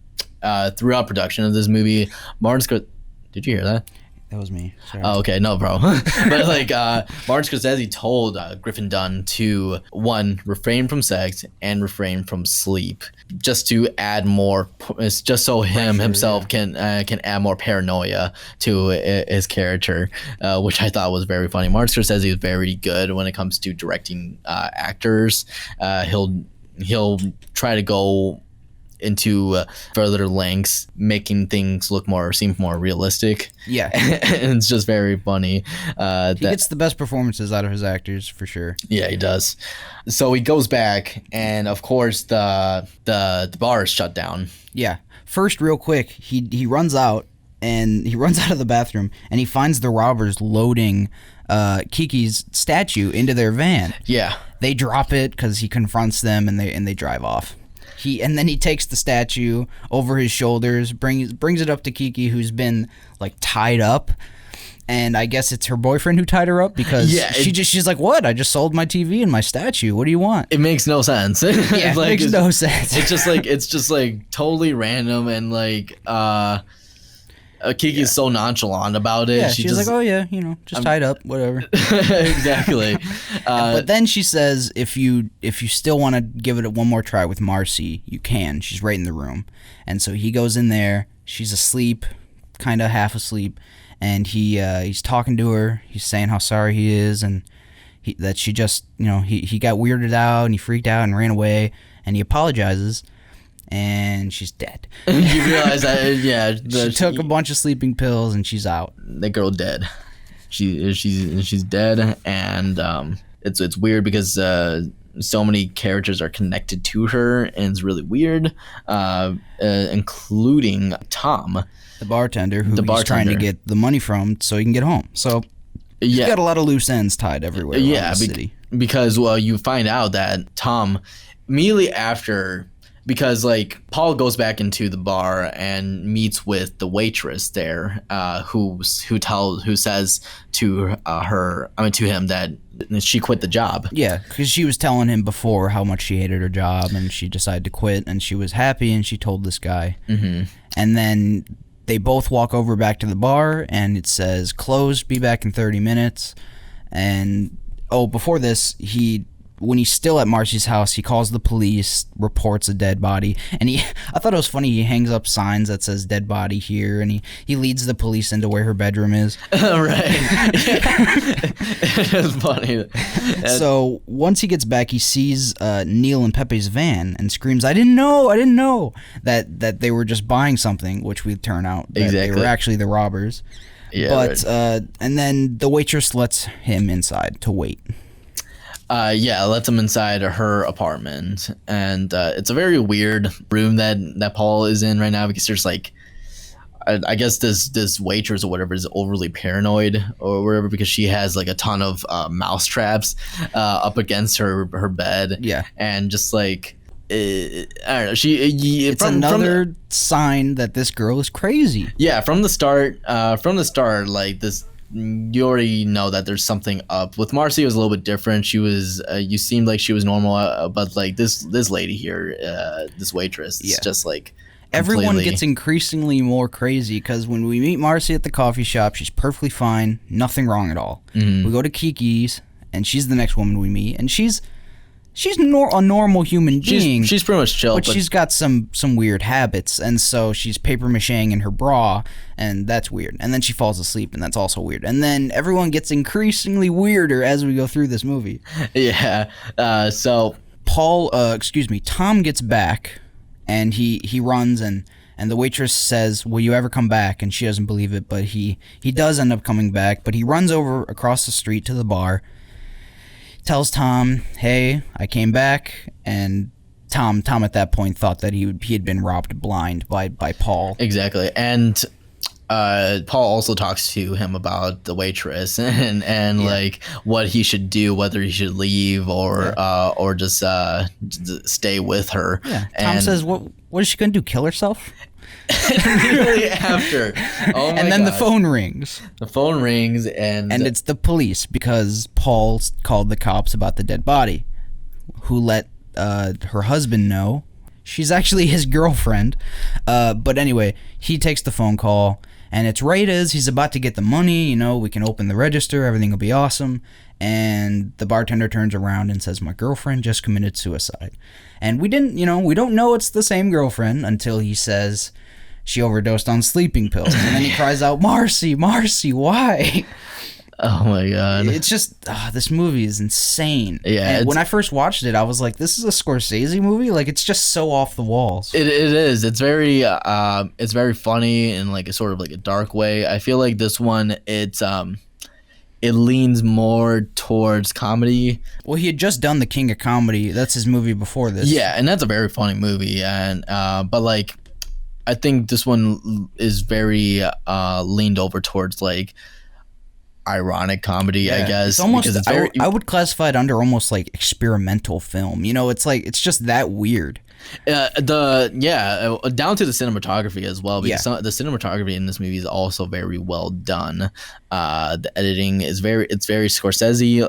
throughout production of this movie, did you hear that? That was me. Sorry. Oh, okay, no, bro. But like, Martin Scorsese told Griffin Dunne to, 1, refrain from sex and refrain from sleep, just to add more, just so himself can add more paranoia to his character, which I thought was very funny. Martin Scorsese is very good when it comes to directing actors. He'll try to go into further lengths, making things seem more realistic. Yeah. And it's just very funny. He gets the best performances out of his actors, for sure. Yeah, he does. So he goes back, and of course the bar is shut down. Yeah. First, real quick, he runs out, and he runs out of the bathroom, and he finds the robbers loading Kiki's statue into their van. Yeah. They drop it because he confronts them, and they drive off. And then he takes the statue over his shoulders, brings it up to Kiki, who's been like tied up, and I guess it's her boyfriend who tied her up because she's like, "What? I just sold my TV and my statue. What do you want?" It makes no sense. Yeah, it makes no sense. It's just like totally random, and like Kiki's so nonchalant about it. Yeah, she's like, oh yeah, just tied up, whatever. Exactly. But then she says, if you still want to give it one more try with Marcy, you can. She's right in the room. And so he goes in there. She's asleep, kind of half asleep, and he's talking to her. He's saying how sorry he is, and that she just, he got weirded out and he freaked out and ran away, and he apologizes. And she's dead. You realize that, yeah. She took a bunch of sleeping pills and she's out. That girl dead. She's dead, and it's weird because so many characters are connected to her, and it's really weird, including Tom, the bartender, who he's trying to get the money from so he can get home. So he's got a lot of loose ends tied everywhere around the city. Because you find out that Tom immediately after. Because like Paul goes back into the bar and meets with the waitress there, who says to him that she quit the job. Yeah, because she was telling him before how much she hated her job, and she decided to quit, and she was happy, and she told this guy. Mm-hmm. And then they both walk over back to the bar, and it says closed, be back in 30 minutes. And before this, when he's still at Marcy's house, he calls the police, reports a dead body, and I thought it was funny, he hangs up signs that says dead body here, and he leads the police into where her bedroom is. Right. It's funny. So once he gets back, he sees Neil and Pepe's van and screams, I didn't know that they were just buying something, which would turn out that they were actually the robbers. Yeah, but right. And then the waitress lets him inside to wait. Lets him inside her apartment, and it's a very weird room that Paul is in right now, because there's like, I guess this waitress or whatever is overly paranoid or whatever, because she has like a ton of mouse traps up against her bed. Yeah, and just like I don't know, it's another sign that this girl is crazy. Yeah, from the start, like this. You already know that there's something up. With Marcy, it was a little bit different. She was, you seemed like she was normal, but like this lady here, this waitress, is just like everyone gets increasingly more crazy, because when we meet Marcy at the coffee shop, she's perfectly fine, nothing wrong at all. Mm-hmm. We go to Kiki's, and she's the next woman we meet, and she's a normal human being. She's pretty much chill, but she's got some weird habits, and so she's paper macheing in her bra, and that's weird. And then she falls asleep, and that's also weird. And then everyone gets increasingly weirder as we go through this movie. Yeah. So Tom gets back, and he runs, and the waitress says, will you ever come back? And she doesn't believe it, but he does end up coming back. But he runs over across the street to the bar, tells Tom, hey, I came back, and Tom at that point thought that he had been robbed blind by Paul. Exactly. And Paul also talks to him about the waitress and like what he should do, whether he should leave or just stay with her. Yeah. Tom says, what is she gonna do, kill herself? Immediately after. Oh my And then gosh. the phone rings. The phone rings, and it's the police, because Paul called the cops about the dead body, who let her husband know. She's actually his girlfriend. But anyway, he takes the phone call, and it's right as he's about to get the money, we can open the register, everything will be awesome. And the bartender turns around and says, my girlfriend just committed suicide. And we don't know it's the same girlfriend until he says she overdosed on sleeping pills. And then he cries out, Marcy, why? Oh my God. It's just, this movie is insane. Yeah. And when I first watched it, I was like, this is a Scorsese movie? Like, it's just so off the walls. It is. It's very funny in like a sort of like a dark way. I feel like this one, it leans more towards comedy. Well, he had just done The King of Comedy. That's his movie before this. Yeah, and that's a very funny movie. And but like, I think this one is very leaned over towards like ironic comedy, I guess. It's almost, I would classify it under almost like experimental film. It's like, it's just that weird. Down to the cinematography as well, because Yeah. the cinematography in this movie is also very well done. The editing is very Scorsese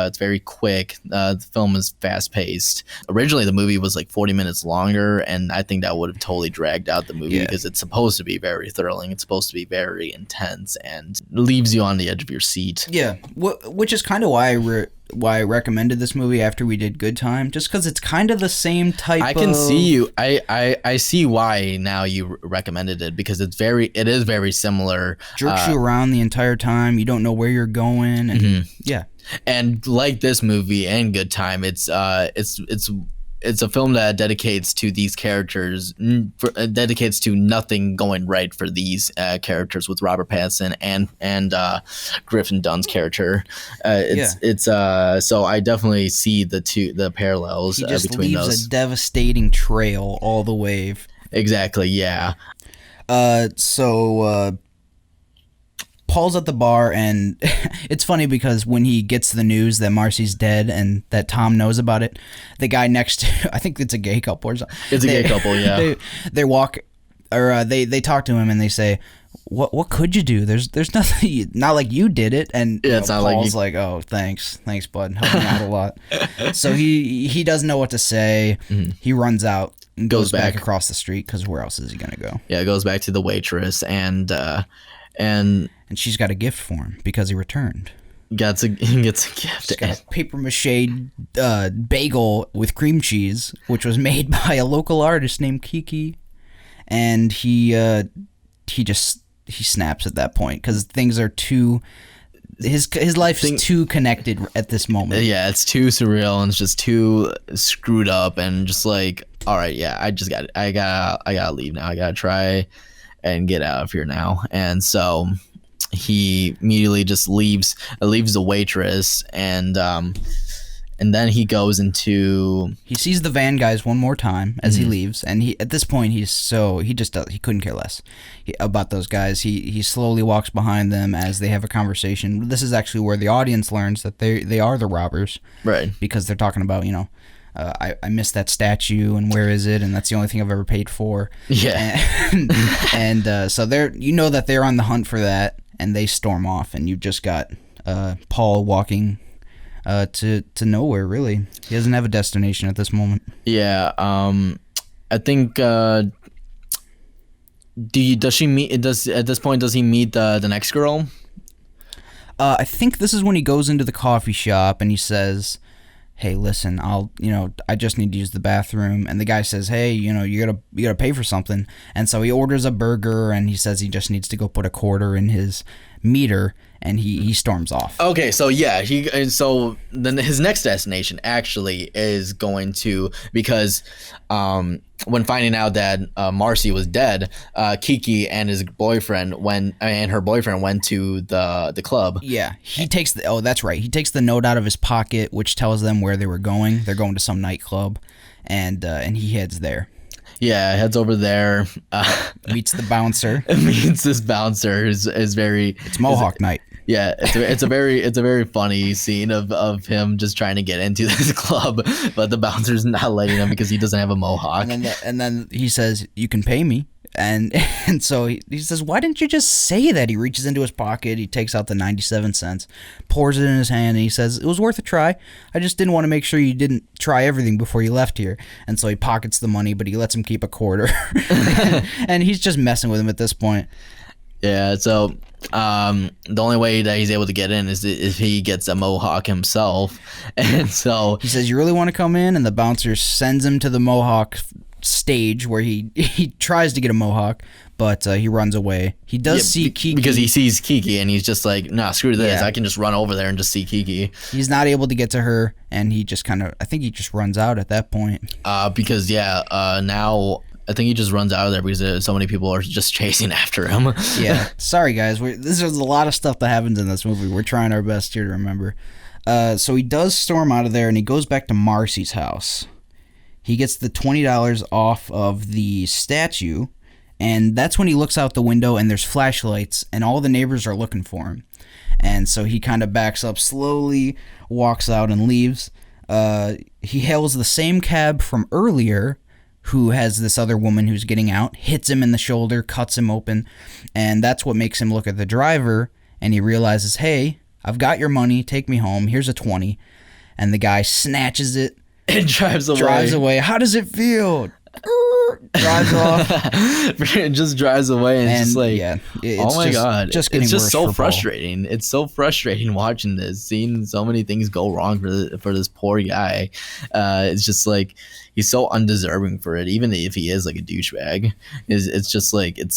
it's very quick. The film is fast paced. Originally the movie was like 40 minutes longer, and I think that would have totally dragged out the movie Yeah. because it's supposed to be very thrilling. It's supposed to be very intense and leaves you on the edge of your seat. Yeah, which is kind of why I recommended this movie after we did Good Time, just because it's kind of the same type. I can see you. I see why now you recommended it, because it is very similar. Jerks you around the entire time. You don't know where you're going, and yeah. And like this movie and Good Time, it's a film that dedicates to these characters, dedicates to nothing going right for these characters with Robert Pattinson and Griffin Dunn's character. So I definitely see the parallels He just between leaves those. a devastating trail all the way. Exactly. Yeah. So Paul's at the bar, and it's funny because when he gets the news that Marcy's dead and that Tom knows about it, the guy next to, I think it's a gay couple or something. It's a gay couple, yeah. They walk, or they talk to him and they say, "What could you do? There's nothing. Not like you did it." And it's not Paul's like "Oh, thanks, bud, helped me out a lot." So he doesn't know what to say. He runs out and goes back across the street, because where else is he gonna go? Yeah, it goes back to the waitress, and she's got a gift for him because he returned. Gets a gift. She's got a paper mache bagel with cream cheese, which was made by a local artist named Kiki, and he snaps at that point because things are too. His life is too connected at this moment. Yeah, it's too surreal and it's just too screwed up, and just like, all right, yeah, I gotta leave now. I gotta try and get out of here now. And so he immediately just leaves the waitress, and then he goes into. He sees the van guys one more time as he leaves, and at this point he couldn't care less about those guys. He slowly walks behind them as they have a conversation. This is actually where the audience learns that they are the robbers, right? Because they're talking about, I missed that statue, and where is it? And that's the only thing I've ever paid for. Yeah. And so that they're on the hunt for that, and they storm off, and you've just got Paul walking to nowhere, really. He doesn't have a destination at this moment. Yeah. I think. Does he meet the next girl? I think this is when he goes into the coffee shop and he says, "Hey, listen, I just need to use the bathroom." And the guy says, "Hey, you gotta pay for something." And so he orders a burger, and he says he just needs to go put a quarter in his meter, and he storms off. Okay, so yeah, so then his next destination actually is going to, because when finding out that Marcy was dead, Kiki and her boyfriend went to the club. Yeah, that's right. He takes the note out of his pocket, which tells them where they were going. They're going to some nightclub, and he heads there. Yeah, heads over there. Meets the bouncer. Meets this bouncer is very. It's Mohawk night. Yeah, it's a very funny scene of him just trying to get into this club, but the bouncer's not letting him because he doesn't have a mohawk. And then he says, "You can pay me." And so he says, "Why didn't you just say that?" He reaches into his pocket, he takes out the 97 cents, pours it in his hand, and he says, "It was worth a try. I just didn't want to make sure you didn't try everything before you left here." And so he pockets the money, but he lets him keep a quarter. and he's just messing with him at this point. Yeah, so the only way that he's able to get in is if he gets a mohawk himself. And so he says, "You really want to come in?" And the bouncer sends him to the mohawk stage where he tries to get a mohawk, but he runs away. He does see Kiki. Because he sees Kiki, and he's just like, "Nah, screw this. Yeah. I can just run over there and just see Kiki." He's not able to get to her, and he just I think he just runs out at that point. Because now I think he just runs out of there because so many people are just chasing after him. Yeah. Sorry, guys. There's a lot of stuff that happens in this movie. We're trying our best here to remember. So he does storm out of there, and he goes back to Marcy's house. He gets the $20 off of the statue, and that's when he looks out the window, and there's flashlights, and all the neighbors are looking for him. And so he kind of backs up slowly, walks out, and leaves. He hails the same cab from earlier, who has this other woman who's getting out, hits him in the shoulder, cuts him open, and that's what makes him look at the driver, and he realizes, hey, I've got your money, take me home, here's a 20. And the guy snatches it and drives away. How does it feel? Drives off. It just drives away, and it's just like, yeah, oh my god, just getting it's just worse so for frustrating. Paul. It's so frustrating watching this, seeing so many things go wrong for this poor guy. It's just like he's so undeserving for it, even if he is like a douchebag. It's just like at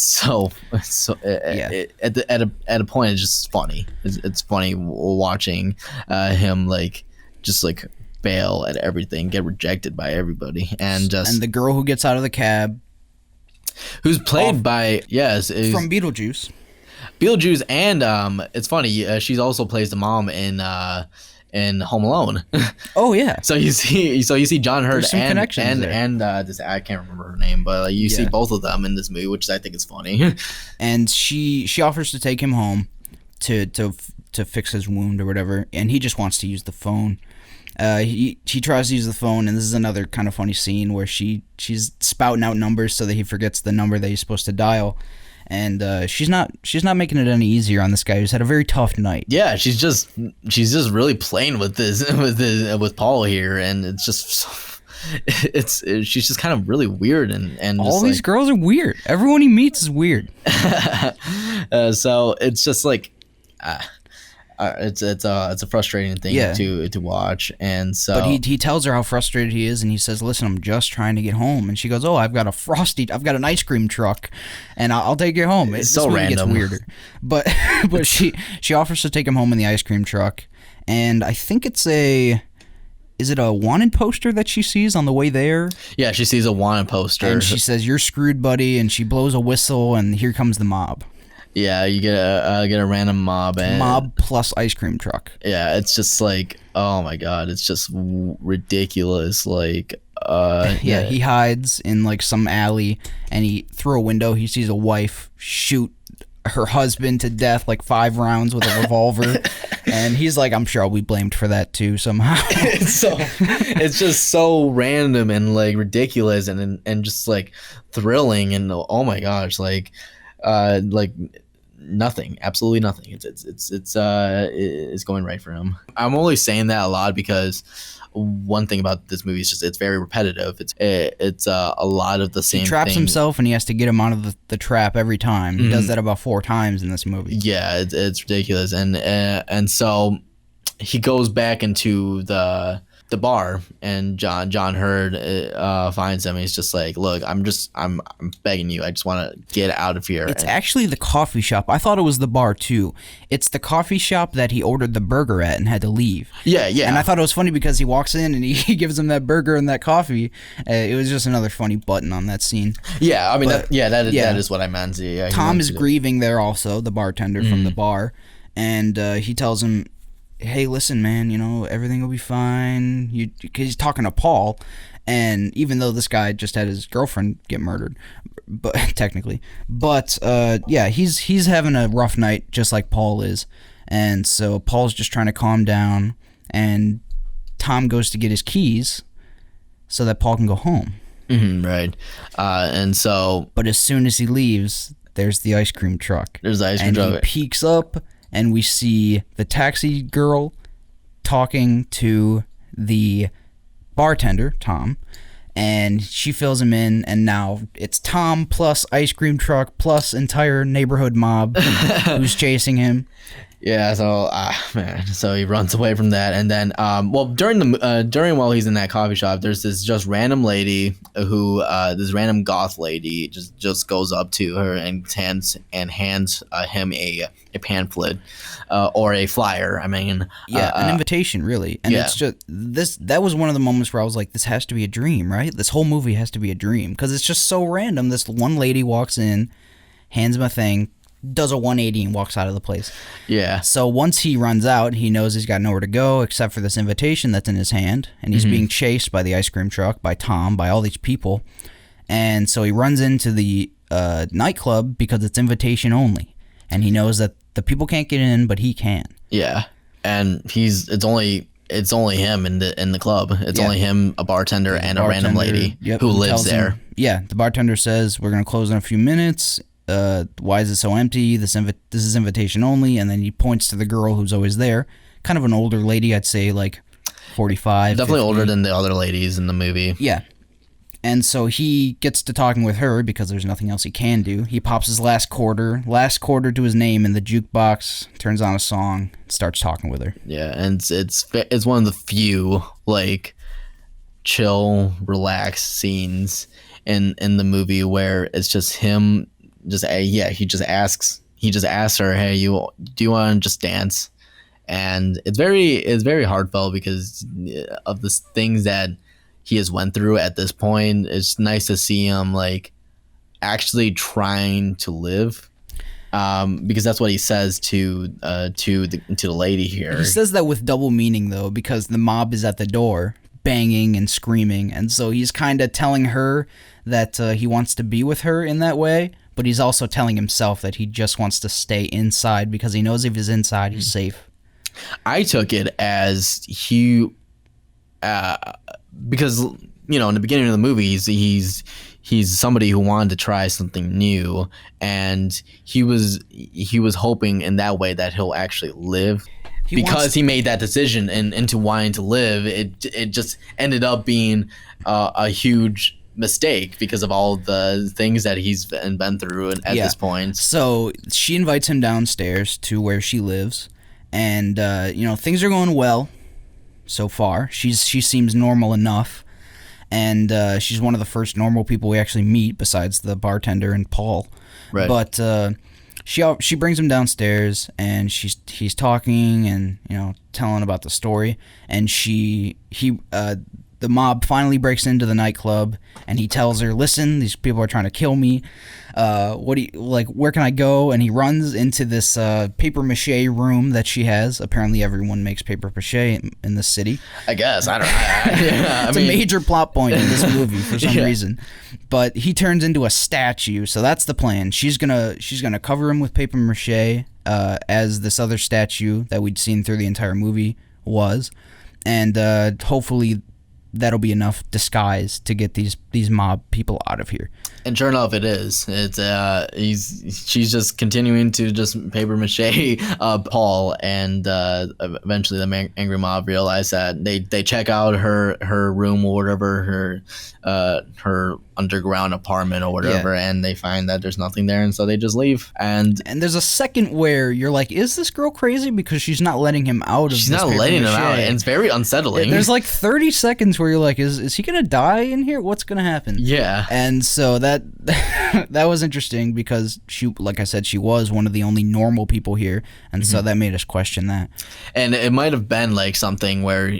a point it's just funny. It's funny watching him like just like fail at everything, get rejected by everybody, and the girl who gets out of the cab, who's played by from Beetlejuice, and it's funny, she's also plays the mom in Home Alone. Oh yeah. So you see John Hurt and this, I can't remember her name, but you see both of them in this movie, which I think is funny. And she offers to take him home to fix his wound or whatever, and he just wants to use the phone. He tries to use the phone, and this is another kind of funny scene where she's spouting out numbers so that he forgets the number that he's supposed to dial, and she's not making it any easier on this guy who's had a very tough night. Yeah, she's just really playing with with Paul here, and it's just she's just kind of really weird, and all these girls are weird. Everyone he meets is weird. So it's just like. It's a frustrating thing to watch, and so. But he tells her how frustrated he is, and he says, "Listen, I'm just trying to get home." And she goes, "Oh, I've got an ice cream truck, and I'll take you home." It's so random. Gets weirder, but she offers to take him home in the ice cream truck, and I think is it a wanted poster that she sees on the way there? Yeah, she sees a wanted poster, and she says, "You're screwed, buddy," and she blows a whistle, and here comes the mob. Yeah, you get a random mob plus ice cream truck. Yeah, it's just like, oh my god, it's just ridiculous. Like, he hides in like some alley, and through a window he sees a wife shoot her husband to death like 5 rounds with a revolver, and he's like, I'm sure I'll be blamed for that too somehow. It's just so random and like ridiculous and just like thrilling, and oh my gosh, like nothing, absolutely nothing. It's going right for him. I'm only saying that a lot because one thing about this movie is just it's very repetitive. It's a lot of the same. He traps thing. himself, and he has to get him out of the trap every time. He does that about 4 times in this movie. Yeah, it's ridiculous, and so he goes back into the bar, and John Hurd finds him. And he's just like, look, I'm begging you, I just want to get out of here. It's actually the coffee shop. I thought it was the bar too. It's the coffee shop that he ordered the burger at and had to leave. Yeah. And I thought it was funny because he walks in and he gives him that burger and that coffee. It was just another funny button on that scene. Yeah, I mean, that is what I meant. Yeah, Tom is grieving there also, the bartender from the bar, and he tells him, hey, listen, man, everything will be fine. Because he's talking to Paul, and even though this guy just had his girlfriend get murdered, but technically, he's having a rough night just like Paul is, and so Paul's just trying to calm down, and Tom goes to get his keys so that Paul can go home. Right, and so. But as soon as he leaves, there's the ice cream truck. There's the ice cream truck. And he peeks up. And we see the taxi girl talking to the bartender, Tom, and she fills him in, and now it's Tom plus ice cream truck plus entire neighborhood mob who's chasing him. Yeah, so man, so he runs away from that, and then during while he's in that coffee shop, there's this just random lady who this random goth lady just goes up to her and hands him a pamphlet or a flyer. I mean, an invitation, really. And it's just that was one of the moments where I was like, this has to be a dream, right? This whole movie has to be a dream because it's just so random. This one lady walks in, hands him a thing, does a 180 and walks out of the place. Yeah. So once he runs out, he knows he's got nowhere to go except for this invitation that's in his hand, and he's being chased by the ice cream truck, by Tom, by all these people. And so he runs into the nightclub because it's invitation only, and he knows that the people can't get in, but he can. Yeah. And it's only it's only him in the club. It's only him, a bartender, and a random lady who lives there. The bartender says, we're going to close in a few minutes. Why is it so empty? This is invitation only. And then he points to the girl who's always there. Kind of an older lady, I'd say like 45. Definitely 50. older than the other ladies in the movie. Yeah. And so he gets to talking with her because there's nothing else he can do. He pops his last quarter to his name in the jukebox, turns on a song, starts talking with her. Yeah, and it's one of the few like chill, relaxed scenes in the movie where it's just him. He just asks her, "Hey, do you want to just dance?" And it's very heartfelt because of the things that he has went through at this point. It's nice to see him like actually trying to live, because that's what he says to the lady here. He says that with double meaning though, because the mob is at the door banging and screaming, and so he's kind of telling her that he wants to be with her in that way, but he's also telling himself that he just wants to stay inside because he knows if he's inside, he's safe. I took it as he. Because in the beginning of the movie, he's somebody who wanted to try something new, and he was hoping in that way that he'll actually live. Because he made that decision and into wanting to live, it just ended up being a huge mistake because of all the things that he's been through at this point. So she invites him downstairs to where she lives, and things are going well. So far, she seems normal enough, and she's one of the first normal people we actually meet besides the bartender and Paul. Right. But she brings him downstairs, and he's talking and telling about the story, and the mob finally breaks into the nightclub, and he tells her, "Listen, these people are trying to kill me. Where can I go?" And he runs into this paper mache room that she has. Apparently, everyone makes paper mache in the city. I guess I don't know. It's a major plot point in this movie for some reason. But he turns into a statue, so that's the plan. She's gonna cover him with paper mache, as this other statue that we'd seen through the entire movie was, and hopefully that'll be enough disguise to get these mob people out of here. And sure enough, it is. It's she's just continuing to just paper mache Paul, and eventually the angry mob realize that they check out her room or whatever, her underground apartment or whatever, and they find that there's nothing there, and so they just leave. And there's a second where you're like, is this girl crazy? Because she's not letting him out of she's not letting him out, and it's very unsettling. There's like 30 seconds where you're like, is he gonna die in here? What's gonna happen? Yeah. And so that was interesting because she, like I said, she was one of the only normal people here, and so that made us question that. And it might have been like something where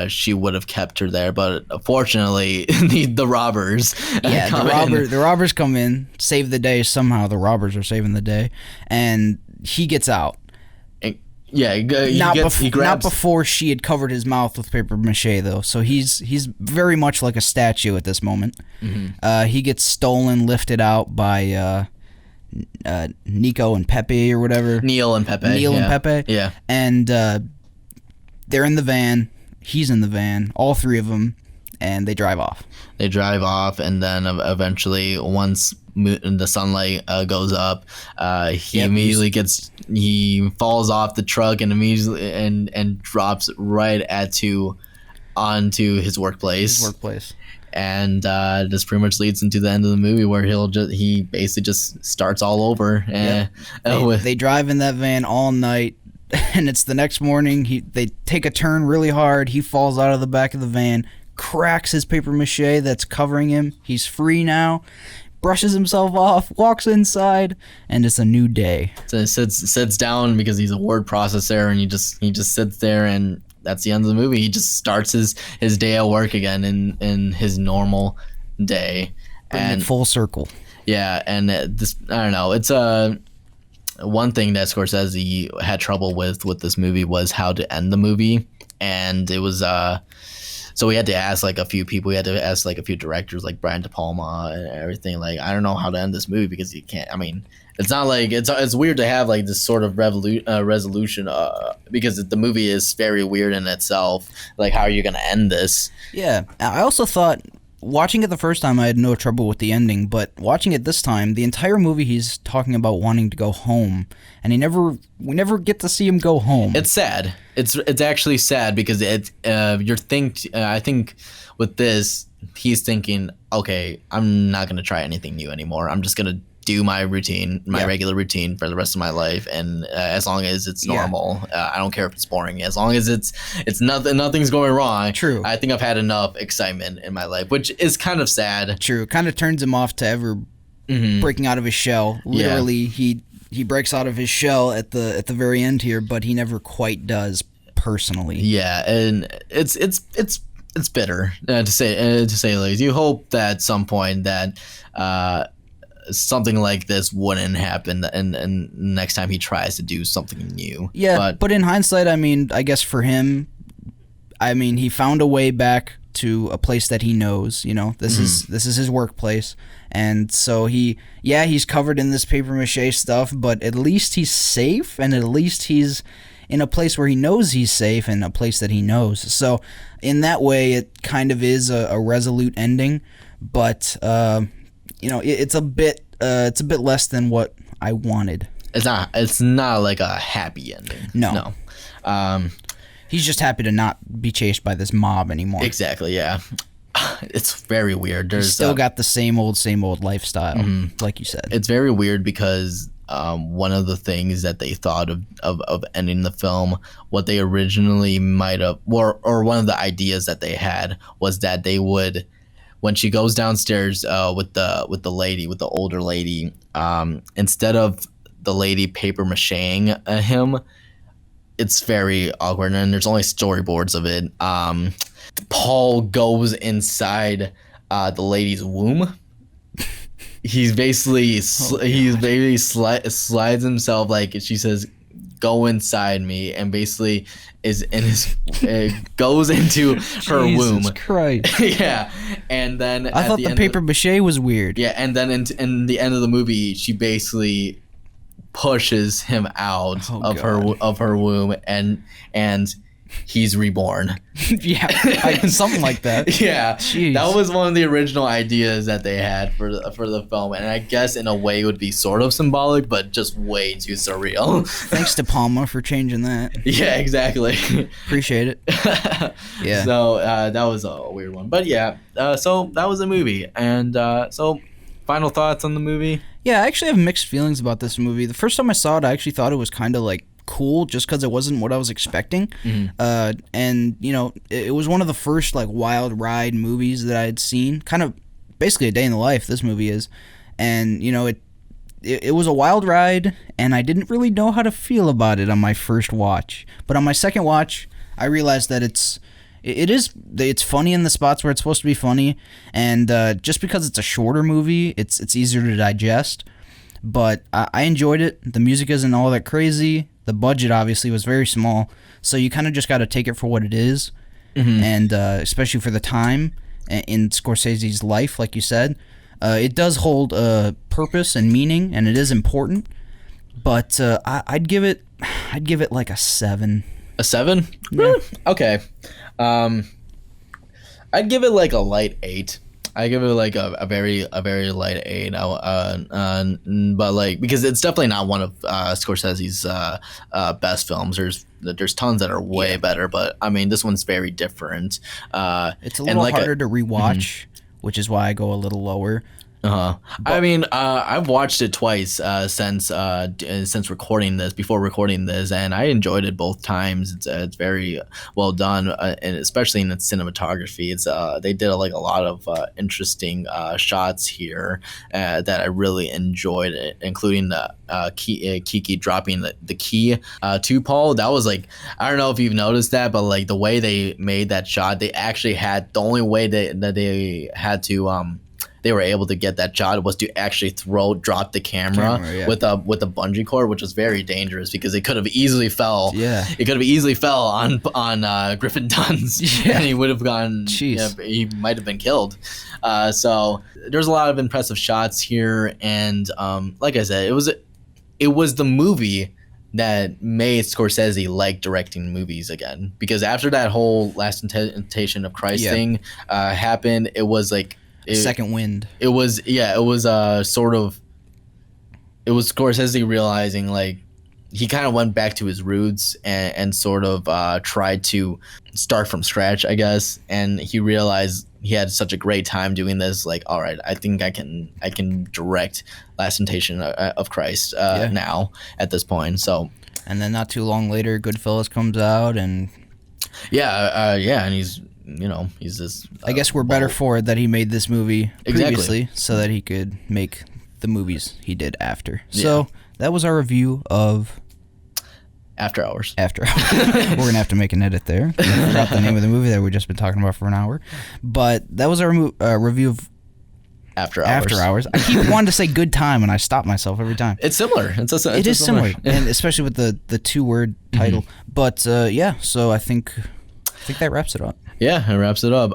she would have kept her there, but unfortunately, the robbers. The robbers come in, save the day somehow. The robbers are saving the day, and he gets out. Not before she had covered his mouth with paper mache, though. So he's very much like a statue at this moment. He gets stolen, lifted out by Nico and Pepe or whatever. Neil and Pepe. Yeah. And they're in the van. He's in the van. All three of them. And they drive off. And then eventually, once the sunlight goes up, he falls off the truck and immediately and drops right onto his workplace. And this pretty much leads into the end of the movie where he basically just starts all over. They drive in that van all night. And it's the next morning. They take a turn really hard. He falls out of the back of the van, cracks his paper mache that's covering him. He's free now, brushes himself off, walks inside, and it's a new day. So he sits down because he's a word processor, and he just sits there, and that's the end of the movie. He just starts his day at work again in his normal day. And full circle. Yeah, and this, I don't know, it's one thing that Scorsese had trouble with this movie was how to end the movie, and it was So we had to ask like a few people. We had to ask like a few directors, like Brian De Palma and everything. Like, I don't know how to end this movie because you can't. I mean, it's not like it's weird to have like this sort of resolution because the movie is very weird in itself. Like, how are you gonna end this? Yeah, I also thought watching it the first time I had no trouble with the ending, but watching it this time, the entire movie he's talking about wanting to go home, and we never get to see him go home. It's sad. It's actually sad because I think with this he's thinking, okay, I'm not gonna try anything new anymore. I'm just gonna do my routine, regular routine for the rest of my life, and as long as it's normal, I don't care if it's boring. As long as it's nothing's going wrong. True. I think I've had enough excitement in my life, which is kind of sad. True. Kind of turns him off to ever breaking out of his shell. Literally, he breaks out of his shell at the very end here, but he never quite does personally. Yeah, and it's bitter to say the least. You hope that at some point that something like this wouldn't happen and next time he tries to do something new. Yeah, but in hindsight, I mean, I guess for him, I mean, he found a way back to a place that he knows. You know, this is his workplace, and so he's covered in this paper mache stuff, but at least he's safe, and at least he's in a place where he knows he's safe and a place that he knows. So in that way, it kind of is a resolute ending, but you know, it's a bit less than what I wanted. It's not like a happy ending. No. He's just happy to not be chased by this mob anymore. Exactly, yeah. It's very weird. He's still got the same old lifestyle, like you said. It's very weird because one of the things that they thought of ending the film, what they originally might have, or one of the ideas that they had was that they would, when she goes downstairs with the older lady, instead of the lady paper macheing him, it's very awkward, and there's only storyboards of it. Paul goes inside the lady's womb. He's basically slides himself, like she says, "Go inside me," and basically is in his goes into her womb. Jesus Christ. Yeah, and then I thought the paper mache was weird. Yeah, and then in the end of the movie, she basically pushes him out of her womb, and he's reborn. Yeah, something like that. Yeah, Jeez. That was one of the original ideas that they had for the film, and I guess in a way it would be sort of symbolic, but just way too surreal. Thanks to Palma for changing that. Yeah, exactly. Appreciate it. Yeah. So that was a weird one, but yeah. So that was a movie, and so final thoughts on the movie. Yeah, I actually have mixed feelings about this movie. The first time I saw it, I actually thought it was kind of like cool just because it wasn't what I was expecting. And you know, it was one of the first like wild ride movies that I had seen, kind of basically a day in the life this movie is. And you know, it was a wild ride, and I didn't really know how to feel about it on my first watch, but on my second watch I realized that it's funny in the spots where it's supposed to be funny, and just because it's a shorter movie, it's easier to digest. But I enjoyed it. The music isn't all that crazy. The budget obviously was very small, so you kind of just got to take it for what it is. And especially for the time in Scorsese's life, like you said, it does hold purpose and meaning, and it is important. But I'd give it like a 7. A 7? Really? Okay. I'd give it like a light 8. I give it like a very light 8. But like, because it's definitely not one of Scorsese's best films. There's tons that are way better, but I mean this one's very different. It's a little harder to rewatch, which is why I go a little lower. I mean, I've watched it twice since recording this, before recording this, and I enjoyed it both times. It's very well done, and especially in its cinematography. It's they did like a lot of interesting shots here that I really enjoyed, including the Kiki dropping the key to Paul. That was like, I don't know if you've noticed that, but like the way they made that shot, they actually had the only way that they had to they were able to get that shot was to actually drop the camera yeah. with a bungee cord, which was very dangerous because it could have easily fell. Yeah. It could have easily fell on Griffin Dunne's, and he would have gone. Jeez. He might have been killed. So there's a lot of impressive shots here, and like I said, it was the movie that made Scorsese like directing movies again, because after that whole Last Temptation of Christ thing happened, it was like second wind. It was Scorsese realizing like he kind of went back to his roots and sort of tried to start from scratch, I guess, and he realized he had such a great time doing this. Like, all right, I think I can direct Last Temptation of Christ now at this point. So, and then not too long later, Goodfellas comes out, and and he's this. I guess we're better for it that he made this movie previously, so that he could make the movies he did after. So that was our review of After Hours. We're gonna have to make an edit there. I forgot the name of the movie that we've just been talking about for an hour, but that was our review of After Hours. I keep wanting to say Good Time, and I stop myself every time. It's similar. It is similar, and especially with the 2-word title. But so I think that wraps it up. Yeah, it wraps it up.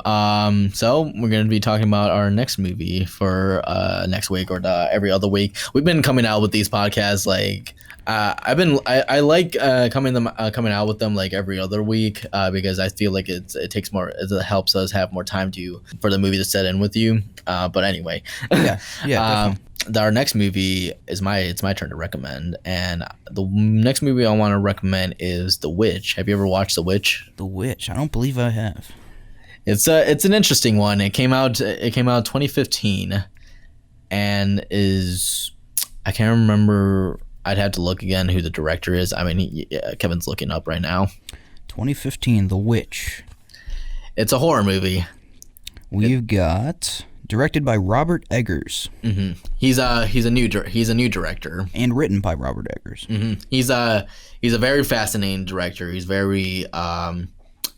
So we're going to be talking about our next movie for next week or every other week. We've been coming out with these podcasts like I like coming out with them like every other week because I feel like it takes more. It helps us have more time for the movie to set in with you. But anyway, definitely. Our next movie is it's my turn to recommend, and the next movie I want to recommend is The Witch. Have you ever watched The Witch? The Witch. I don't believe I have. It's an interesting one. It came out 2015, and I can't remember. I'd have to look again who the director is. I mean, Kevin's looking up right now. 2015, The Witch. It's a horror movie. We've got directed by Robert Eggers. Mm-hmm. He's a new director, and written by Robert Eggers. Mm-hmm. He's a very fascinating director. He's very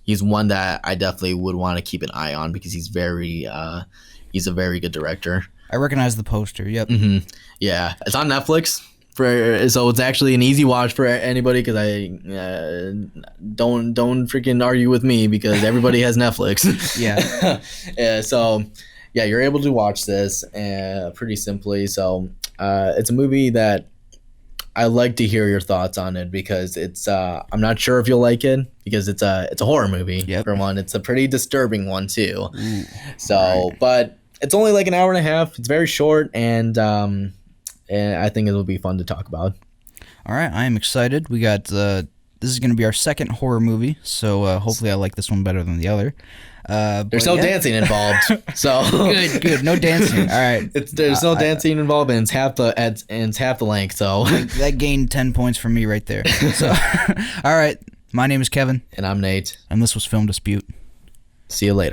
he's one that I definitely would want to keep an eye on because he's a very good director. I recognize the poster. Yep. Mm-hmm. Yeah, it's on Netflix. So it's actually an easy watch for anybody because I don't freaking argue with me because everybody has Netflix. Yeah. So yeah, you're able to watch this pretty simply. So it's a movie that I like to hear your thoughts on it because it's I'm not sure if you'll like it because it's a horror movie. Yep. For one. It's a pretty disturbing one too. Ooh, so right. But it's only like an hour and a half. It's very short and I think it'll be fun to talk about. All right, I am excited. We got this is going to be our second horror movie, so hopefully I like this one better than the other. There's no dancing involved, so good. No dancing. All right, there's no dancing involved, and it's half the length. So that gained 10 points from me right there. So, all right, my name is Kevin, and I'm Nate, and this was Film Dispute. See you later.